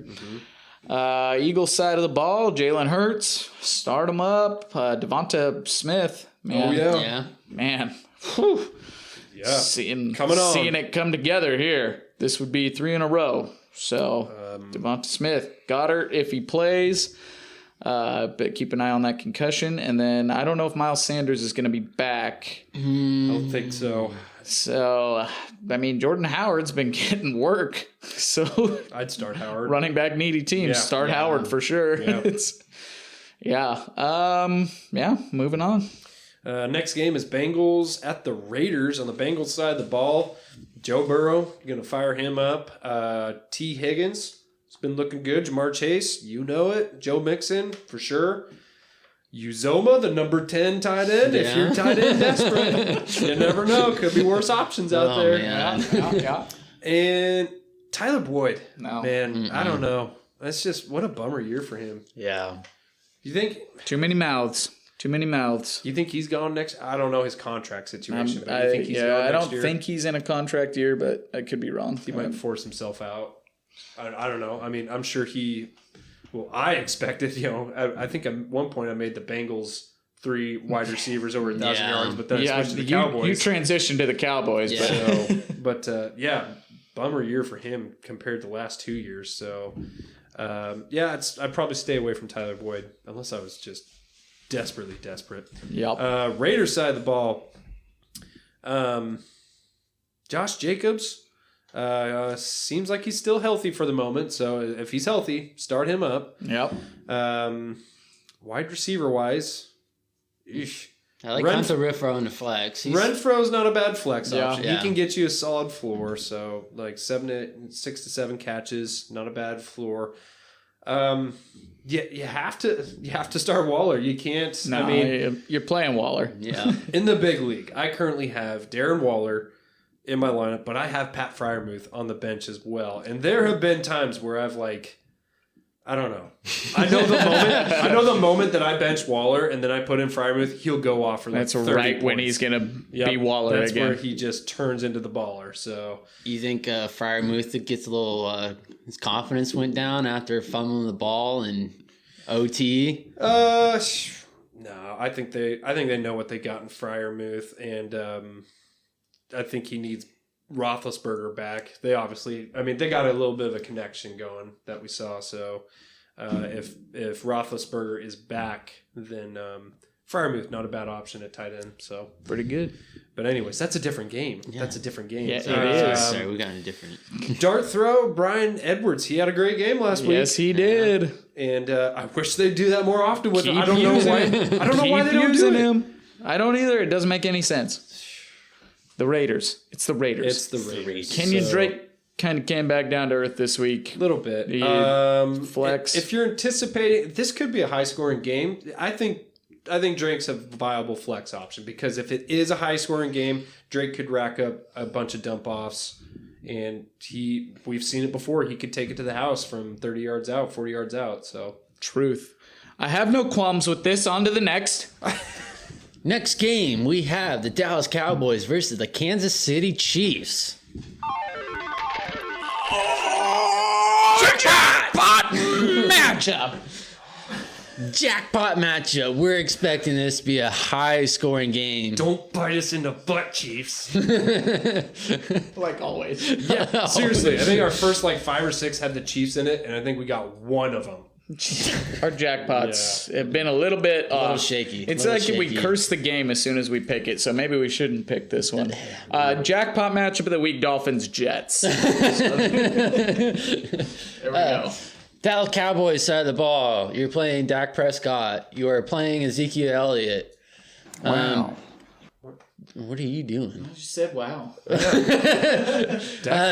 Eagles side of the ball, Jalen Hurts, start him up. Devonta Smith, man. Oh yeah, man. Whew. Yeah, seeing it come together here. This would be 3 in a row. So Devonta Smith, Goddard if he plays, but keep an eye on that concussion. And then I don't know if Miles Sanders is going to be back. I don't think so. So I mean, Jordan Howard's been getting work. So I'd start Howard. Running back needy teams, start Howard for sure. Yeah. Moving on. Next game is Bengals at the Raiders. On the Bengals side of the ball, Joe Burrow, you're going to fire him up. T. Higgins, it's been looking good. Jamar Chase, you know it. Joe Mixon, for sure. Uzoma, the number 10 tight end. If you're tight end desperate, you never know. Could be worse options out there. Yeah. And Tyler Boyd. No. Man, I don't know. That's just, what a bummer year for him. Yeah. You think? Too many mouths. You think he's gone next? I don't know his contract situation, but you think he's gone next year? I don't think he's in a contract year, but I could be wrong. He might force himself out. I don't know. I mean, I'm sure I expected, I think at one point I made the Bengals 3 wide receivers over 1,000 yards, but then I switched to the Cowboys. You transitioned to the Cowboys. Yeah. But bummer year for him compared to the last 2 years. So, I'd probably stay away from Tyler Boyd unless I was just desperately desperate. Yep. Raiders side of the ball. Josh Jacobs seems like he's still healthy for the moment. So if he's healthy, start him up. Yep. Wide receiver wise, I like Hunter Renfrow in the flex. Renfro's not a bad flex option. Yeah. He can get you a solid floor. So like 6 to 7 catches, not a bad floor. You have to start Waller. You can't. No, you're playing Waller. Yeah. In the big league, I currently have Darren Waller in my lineup, but I have Pat Freiermuth on the bench as well. And there have been times where I've I don't know. I know the moment that I bench Waller and then I put in Freiermuth, he'll go off for that's 30 right points. When he's gonna be Waller that's again. That's where he just turns into the baller. So you think Freiermuth gets a little his confidence went down after fumbling the ball and OT? No, I think they know what they got in Freiermuth, and I think he needs Roethlisberger back. They obviously, they got a little bit of a connection going that we saw. So if Roethlisberger is back, then Freiermuth not a bad option at tight end. So pretty good. But anyways, that's a different game. Yeah. That's a different game. Yeah, it is. Sorry, we got a different. Dart throw, Brian Edwards. He had a great game last week. Yes, he did. And I wish they'd do that more often with him. I don't know why they don't do him. I don't either. It doesn't make any sense. The Raiders. It's the Raiders. Kenyon Drake kind of came back down to earth this week. A little bit. Flex. If you're anticipating, this could be a high-scoring game. I think Drake's a viable flex option because if it is a high-scoring game, Drake could rack up a bunch of dump-offs. And we've seen it before. He could take it to the house from 30 yards out, 40 yards out. So truth. I have no qualms with this. On to the next. Next game, we have the Dallas Cowboys versus the Kansas City Chiefs. Jackpot matchup. Jackpot matchup. We're expecting this to be a high-scoring game. Don't bite us in the butt, Chiefs. Like always. Yeah, seriously. I think our first 5 or 6 had the Chiefs in it, and I think we got one of them. Our jackpots have been a little bit off. A little shaky. It's like we curse the game as soon as we pick it, so maybe we shouldn't pick this one. Jackpot matchup of the week, Dolphins-Jets. There we go. Dallas Cowboys side of the ball. You're playing Dak Prescott. You are playing Ezekiel Elliott. Wow. What are you doing? I just said wow.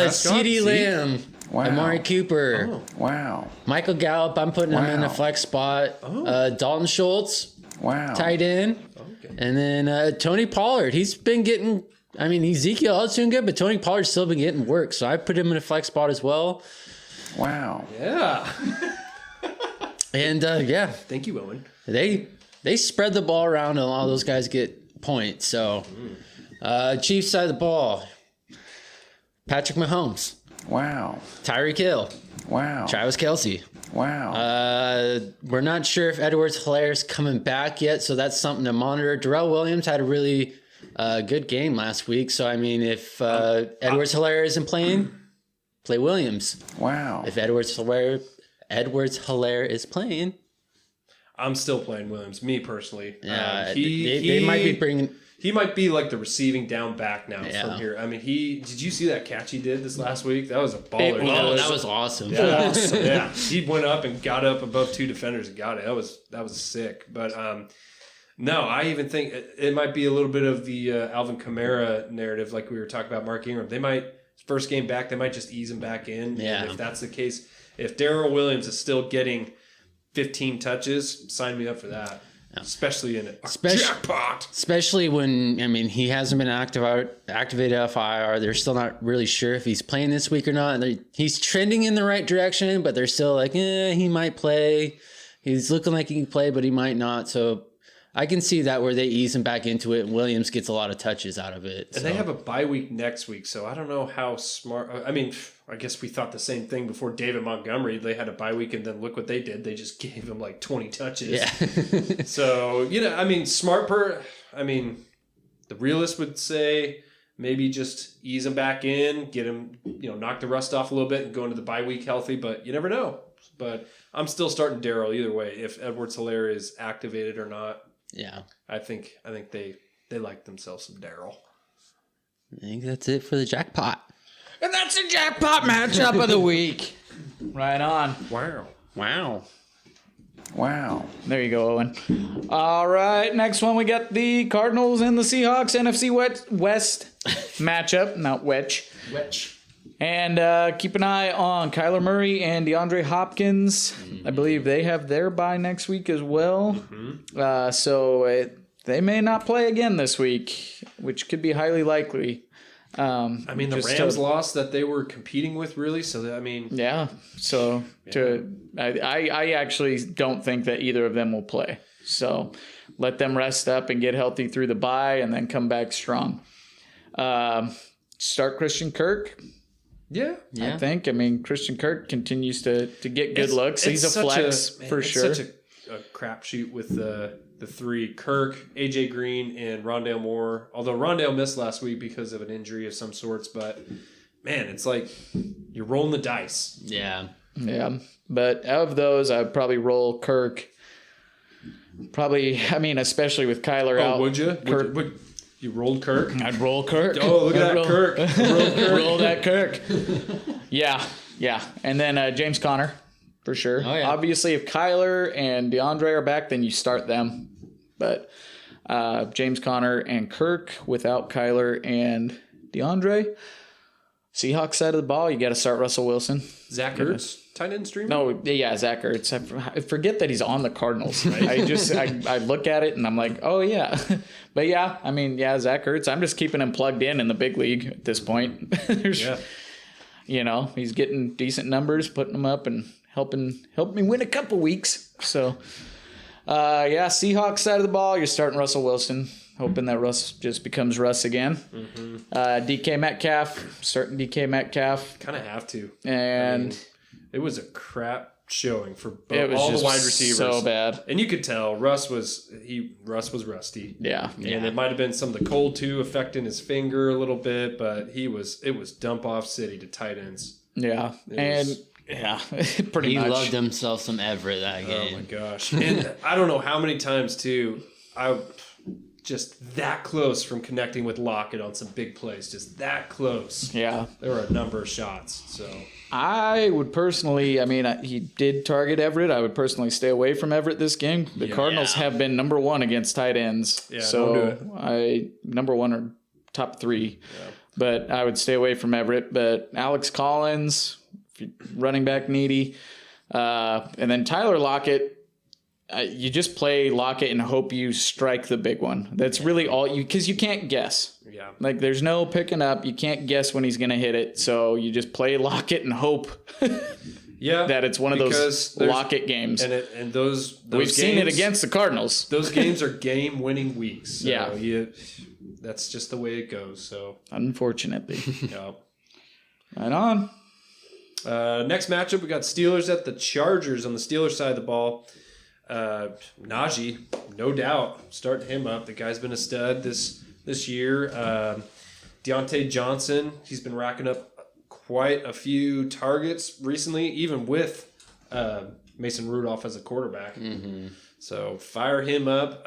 CeeDee Lamb. Wow. Amari Cooper. Oh. Wow. Michael Gallup, I'm putting him in a flex spot. Dalton Schultz, Wow. tight end. Okay. And then Tony Pollard. He's been getting, Ezekiel Elliott's doing good, but Tony Pollard's still been getting work. So I put him in a flex spot as well. Wow. Yeah. And Thank you, Owen. they spread the ball around and a lot of those guys get points. So Chiefs side of the ball. Patrick Mahomes. Wow. Tyreek Hill. Wow. Travis Kelce. Wow. We're not sure if Edwards-Hilaire's coming back yet, so that's something to monitor. Darrell Williams had a really good game last week, so if Edwards-Hilaire isn't playing, play Williams. Wow. If Edwards-Hilaire is playing, I'm still playing Williams, me personally. They might be bringing. He might be like the receiving down back now Yeah. from here. Did you see that catch he did this last week? That was a baller. That was awesome. Yeah, yeah. He went up and got up above two defenders and got it. That was sick. But no, I even think it might be a little bit of the Alvin Kamara narrative, like we were talking about Mark Ingram. They might first game back, they might just ease him back in. Yeah. And if that's the case, if Darrell Williams is still getting 15 touches, sign me up for that. Especially in a jackpot. Especially when, he hasn't been activated off IR. They're still not really sure if he's playing this week or not. He's trending in the right direction, but they're still like, he might play. He's looking like he can play, but he might not. So I can see that where they ease him back into it and Williams gets a lot of touches out of it. And they have a bye week next week, so I don't know how smart. I guess we thought the same thing before David Montgomery. They had a bye week, and then look what they did. They just gave him like 20 touches. Yeah. So, smart the realist would say maybe just ease him back in, get him, knock the rust off a little bit and go into the bye week healthy, but you never know. But I'm still starting Darrell either way, if Edwards-Hilaire is activated or not. Yeah. I think they like themselves some Darrell. I think that's it for the jackpot. And that's the jackpot matchup of the week. Right on. Wow. There you go, Owen. All right, next one we got the Cardinals and the Seahawks NFC West matchup, not Wetch. And keep an eye on Kyler Murray and DeAndre Hopkins. I believe they have their bye next week as well. So they may not play again this week, which could be highly likely. The Rams lost that they were competing with, really. So, yeah. So, I actually don't think that either of them will play. So, let them rest up and get healthy through the bye and then come back strong. Start Christian Kirk. Yeah. I think. Christian Kirk continues to get good looks. He's a flex for sure. It's such a crapshoot with the three, Kirk, AJ Green, and Rondale Moore. Although Rondale missed last week because of an injury of some sorts, but man, it's like you're rolling the dice. Yeah. Yeah. But of those, I'd probably roll Kirk. Probably, especially with Kyler out. Would you? Kirk. Would you rolled Kirk? I'd roll Kirk. Oh, look at that Kirk. Roll that Kirk. Yeah. And then James Conner. For sure. Oh, yeah. Obviously, if Kyler and DeAndre are back, then you start them. But James Conner and Kirk without Kyler and DeAndre. Seahawks side of the ball, you got to start Russell Wilson. Zach Ertz, tight end streamer? No, yeah, Zach Ertz. I forget that he's on the Cardinals. I look at it and I'm like, oh, yeah. But yeah, Zach Ertz. I'm just keeping him plugged in the big league at this point. He's getting decent numbers, putting them up and helping me win a couple weeks. So, Seahawks side of the ball, you're starting Russell Wilson, hoping that Russ just becomes Russ again. DK Metcalf, starting DK Metcalf. Kind of have to. And it was a crap showing for all the wide receivers. So bad. And you could tell Russ was rusty. Yeah. And it might have been some of the cold too affecting his finger a little bit, but it was dump off city to tight ends. Yeah. Yeah, pretty much. He loved himself some Everett that game. Oh my gosh! And I don't know how many times too. just that close from connecting with Lockett on some big plays. Just that close. Yeah. There were a number of shots. So I would personally, he did target Everett. I would personally stay away from Everett this game. The Cardinals have been number one against tight ends. Yeah, so don't do it. Number one or top three. Yeah. But I would stay away from Everett. But Alex Collins, running back needy. And then Tyler Lockett. You just play Lockett and hope you strike the big one. That's really all because you can't guess. Yeah. Like there's no picking up. You can't guess when he's going to hit it. So you just play Lockett and hope that it's one of those Lockett games. And those we've games, seen it against the Cardinals. Those games are game-winning weeks. So yeah. That's just the way it goes. So unfortunately. Yeah. Right on. Next matchup, we got Steelers at the Chargers on the Steelers side of the ball. Najee, no doubt, starting him up. The guy's been a stud this year. Deontay Johnson, he's been racking up quite a few targets recently, even with Mason Rudolph as a quarterback. Mm-hmm. So fire him up.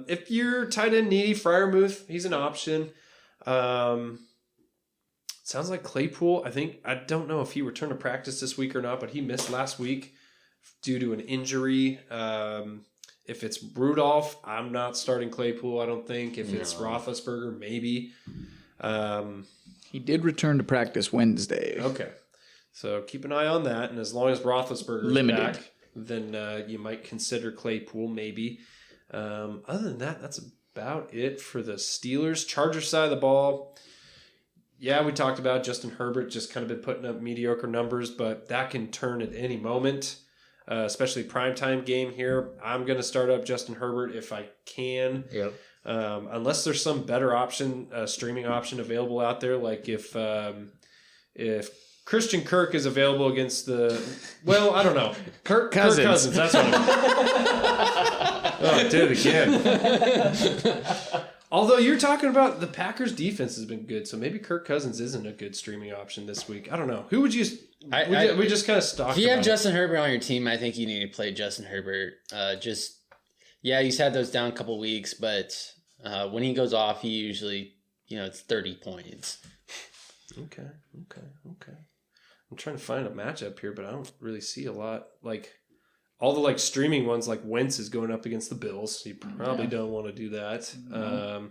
If you're tight end needy, Freiermuth, he's an option. Sounds like Claypool. I don't know if he returned to practice this week or not, but he missed last week due to an injury. If it's Rudolph, I'm not starting Claypool, I don't think. If it's Roethlisberger, maybe. He did return to practice Wednesday. Okay. So keep an eye on that. And as long as Roethlisberger is back, then you might consider Claypool, maybe. Other than that, that's about it for the Steelers. Chargers side of the ball. Yeah, we talked about Justin Herbert just kind of been putting up mediocre numbers, but that can turn at any moment. Especially primetime game here. I'm going to start up Justin Herbert if I can. Yep. Unless there's some better option, streaming option available out there. Like if Christian Kirk is available against the... Well, I don't know. Kirk Cousins. That's what I did it again. Although you're talking about the Packers defense has been good, so maybe Kirk Cousins isn't a good streaming option this week. I don't know. Who would you... we just kind of stalked. If you have Justin Herbert on your team, I think you need to play Justin Herbert. He's had those down a couple weeks, but when he goes off, he usually, it's 30 points. Okay. I'm trying to find a matchup here, but I don't really see a lot. Like all the streaming ones, like Wentz is going up against the Bills. So you probably don't want to do that. Mm-hmm.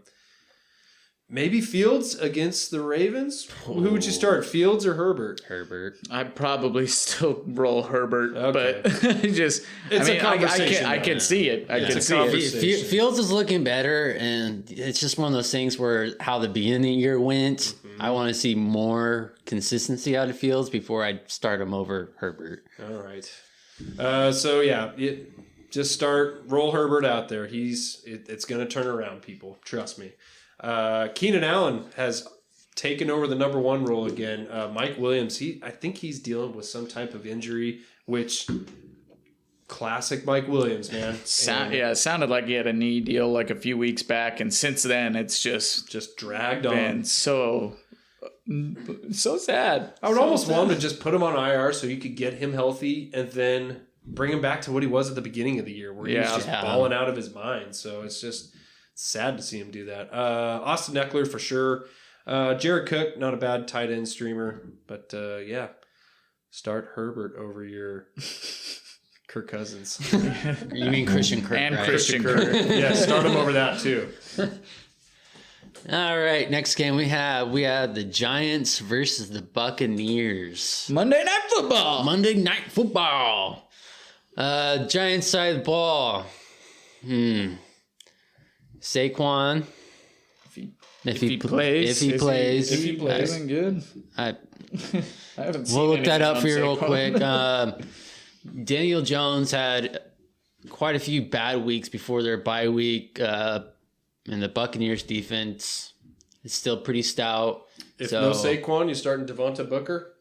Maybe Fields against the Ravens. Who would you start, Fields or Herbert? Herbert. I'd probably still roll Herbert, okay. But it's a conversation. I can see it. I can see it. Fields is looking better, and it's just one of those things where how the beginning of the year went. Mm-hmm. I want to see more consistency out of Fields before I start him over Herbert. All right. Just roll Herbert out there. It's going to turn around, people. Trust me. Keenan Allen has taken over the number one role again. Mike Williams, I think he's dealing with some type of injury, which classic Mike Williams, man. It sounded like he had a knee deal a few weeks back, and since then it's just dragged on. So sad. I would almost want him to just put him on IR so you could get him healthy and then bring him back to what he was at the beginning of the year, where he was just balling out of his mind. So it's just sad to see him do that. Austin Eckler for sure. Jared Cook, not a bad tight end streamer, but start Herbert over your Kirk Cousins. You mean Christian Kirk, and right? Christian Kirk. Yeah, start him over that too. All right, next game we have the Giants versus the Buccaneers. Monday Night Football. Giants side of the ball. Saquon. If he plays. Isn't good. I haven't seen we'll look that up for you real Saquon. quick. Daniel Jones had quite a few bad weeks before their bye week. And the Buccaneers defense is still pretty stout. If no Saquon, you starting Devonta Booker?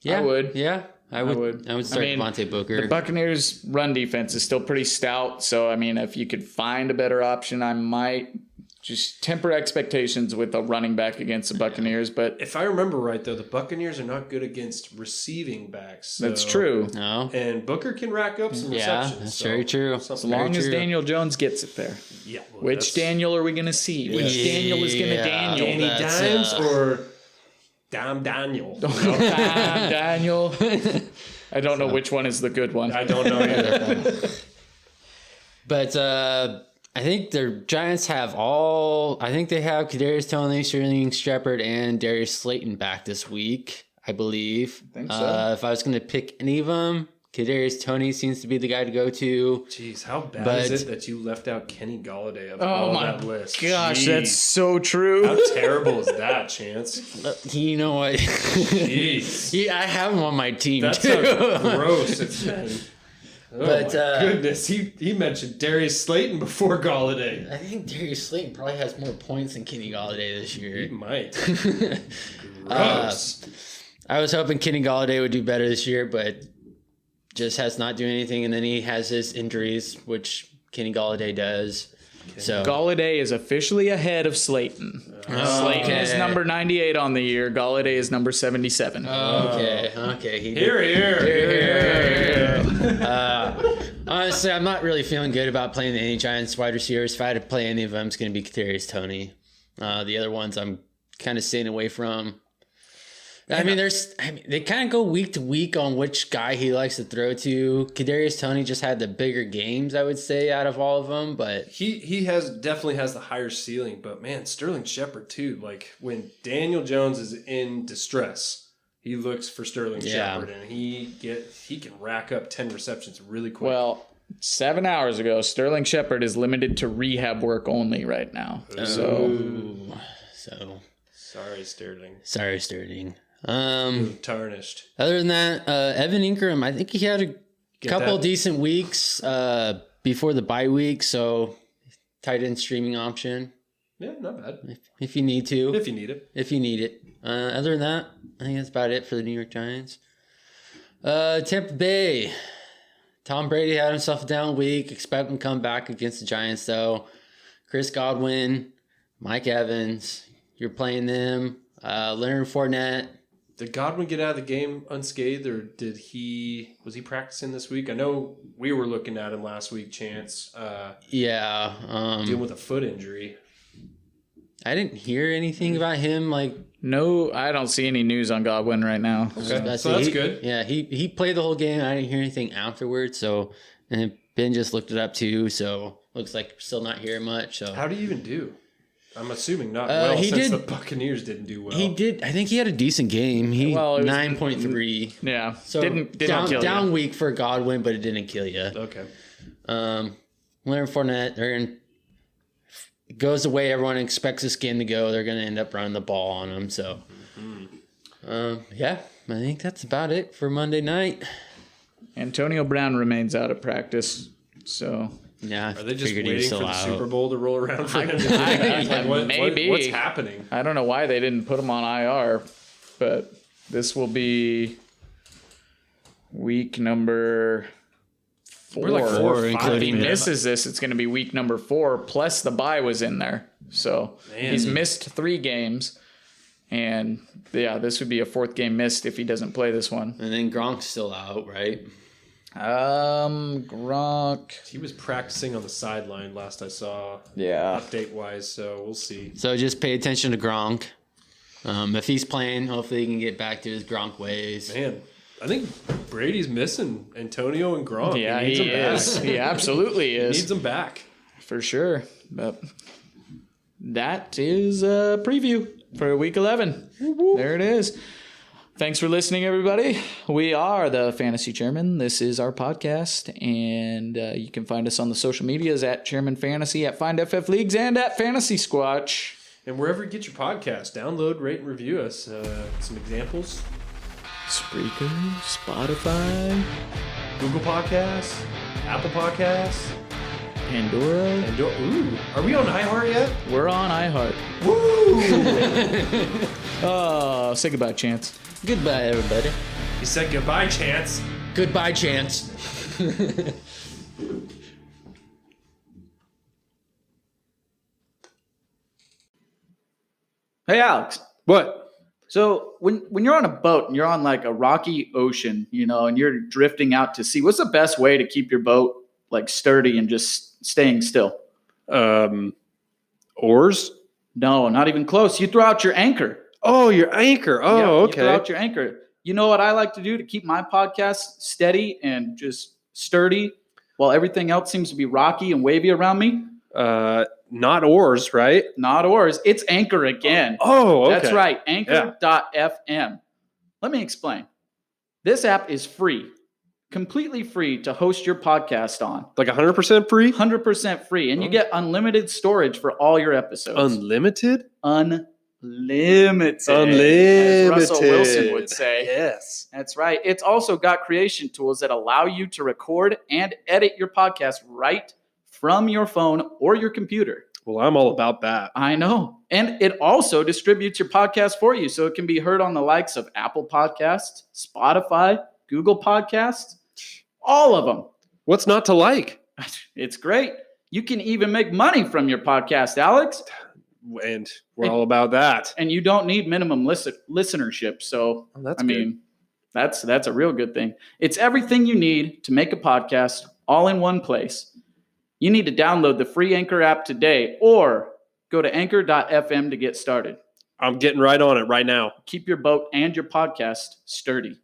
Yeah, I would. Yeah, I would start Devontae Booker. The Buccaneers' run defense is still pretty stout. So, if you could find a better option, I might just temper expectations with a running back against the Buccaneers. But if I remember right, though, the Buccaneers are not good against receiving backs. So, that's true. No. And Booker can rack up some receptions. That's very true. As long as Daniel Jones gets it there. Yeah. Well, Which Daniel are we going to see? Which Daniel is going to Daniel? Danny Dimes or Dom Daniel? Daniel. I don't know which one is the good one. I don't know either. But I think the Giants have they have Kadarius Toney, Sterling Shepard, and Darius Slayton back this week, I believe. I think so. If I was going to pick any of them, Kadarius Toney seems to be the guy to go to. Jeez, how bad is it that you left out Kenny Galladay of that list? Gosh, Jeez. That's so true. How terrible is that, Chance? You know what? Jeez. Yeah, I have him on my team That's too. how gross it's been. Oh But, my goodness, he mentioned Darius Slayton before Galladay. I think Darius Slayton probably has more points than Kenny Galladay this He year. might. Gross. I was hoping Kenny Galladay would do better this year, but just has not doing anything. And then he has his injuries, which Kenny Galladay does. So Galladay is officially ahead of Slayton. Slayton is number 98 on the year. Galladay is number 77. Okay. Here. Honestly, I'm not really feeling good about playing any Giants wide receivers. If I had to play any of them, it's going to be Kadarius Toney. The other ones I'm kind of staying away from. They kind of go week to week on which guy he likes to throw to. Kadarius Toney just had the bigger games, I would say, out of all of them. But He definitely has the higher ceiling, but man, Sterling Shepard too. Like when Daniel Jones is in distress, he looks for Sterling Shepard, and he can rack up 10 receptions really quick. Well, 7 hours ago, Sterling Shepard is limited to rehab work only right now. So sorry, Sterling. Sorry, Sterling. Tarnished. Other than that, Evan Ingram, I think he had a couple decent weeks before the bye week, so tight end streaming option. Yeah, not bad. If you need to. If you need it. If you need it. Other than that, I think that's about it for the New York Giants. Tampa Bay. Tom Brady had himself a down week. Expect him to come back against the Giants, though. Chris Godwin, Mike Evans, you're playing them. Leonard Fournette. Did Godwin get out of the game unscathed, or was he practicing this week? I know we were looking at him last week, Chance. Dealing with a foot injury. I didn't hear anything about him. no, I don't see any news on Godwin right now. Okay. So that's good. Yeah, he played the whole game. I didn't hear anything afterwards. So, and Ben just looked it up too. So looks like we're still not hearing much. So how do you even do? I'm assuming not well, since the Buccaneers didn't do well. He did. I think he had a decent game. It was 9.3. Yeah. So didn't kill down you. week for Godwin, but it didn't kill you. Okay. Leonard Fournette, goes the way everyone expects this game to go. They're going to end up running the ball on him. So, I think that's about it for Monday night. Antonio Brown remains out of practice. So Yeah, are they just waiting for the Super Bowl to roll around for him? Maybe. What's happening? I don't know why they didn't put him on IR, but this will be week number 4. We're like 4 or 5, including man. It's going to be week number 4, plus the bye was in there. So he's missed 3 games. And this would be a 4th game missed if he doesn't play this one. And then Gronk's still out, right? Gronk. He was practicing on the sideline last I saw. Yeah. Update wise, so we'll see. So just pay attention to Gronk. If he's playing, hopefully he can get back to his Gronk ways. Man, I think Brady's missing Antonio and Gronk. Yeah, he needs them is. back. He absolutely is. Needs them back. For sure. But that is a preview for week 11. There it is. Thanks for listening, everybody. We are the Fantasy Chairmen. This is our podcast, and you can find us on the social medias at Chairman Fantasy, at Find FF Leagues, and at Fantasy Squatch. And wherever you get your podcast, download, rate, and review us. Some examples. Spreaker, Spotify, Google Podcasts, Apple Podcasts, Pandora. Ooh, are we on iHeart yet? We're on iHeart. Woo! Oh, say goodbye, Chance. Goodbye, everybody. He said goodbye, Chance. Goodbye, Chance. Hey, Alex. What? So when you're on a boat and you're on like a rocky ocean, and you're drifting out to sea, what's the best way to keep your boat like sturdy and just staying still? Oars? No, not even close. You throw out your anchor. Oh, your anchor. Oh, yeah, okay. You throw out your anchor. You know what I like to do to keep my podcast steady and just sturdy while everything else seems to be rocky and wavy around me? Not oars, right? Not oars. It's Anchor again. Oh, okay. That's right. Anchor.fm. Let me explain. This app is free, completely free to host your podcast on. Like 100% free? 100% free. And you get unlimited storage for all your episodes. Unlimited? Unlimited. Unlimited. As Russell Wilson would say. Yes. That's right. It's also got creation tools that allow you to record and edit your podcast right from your phone or your computer. Well, I'm all about that. I know. And it also distributes your podcast for you, so it can be heard on the likes of Apple Podcasts, Spotify, Google Podcasts, all of them. What's not to like? It's great. You can even make money from your podcast, Alex. And we're all about that. And you don't need minimum listenership. So, that's that's a real good thing. It's everything you need to make a podcast all in one place. You need to download the free Anchor app today or go to anchor.fm to get started. I'm getting right on it right now. Keep your boat and your podcast sturdy.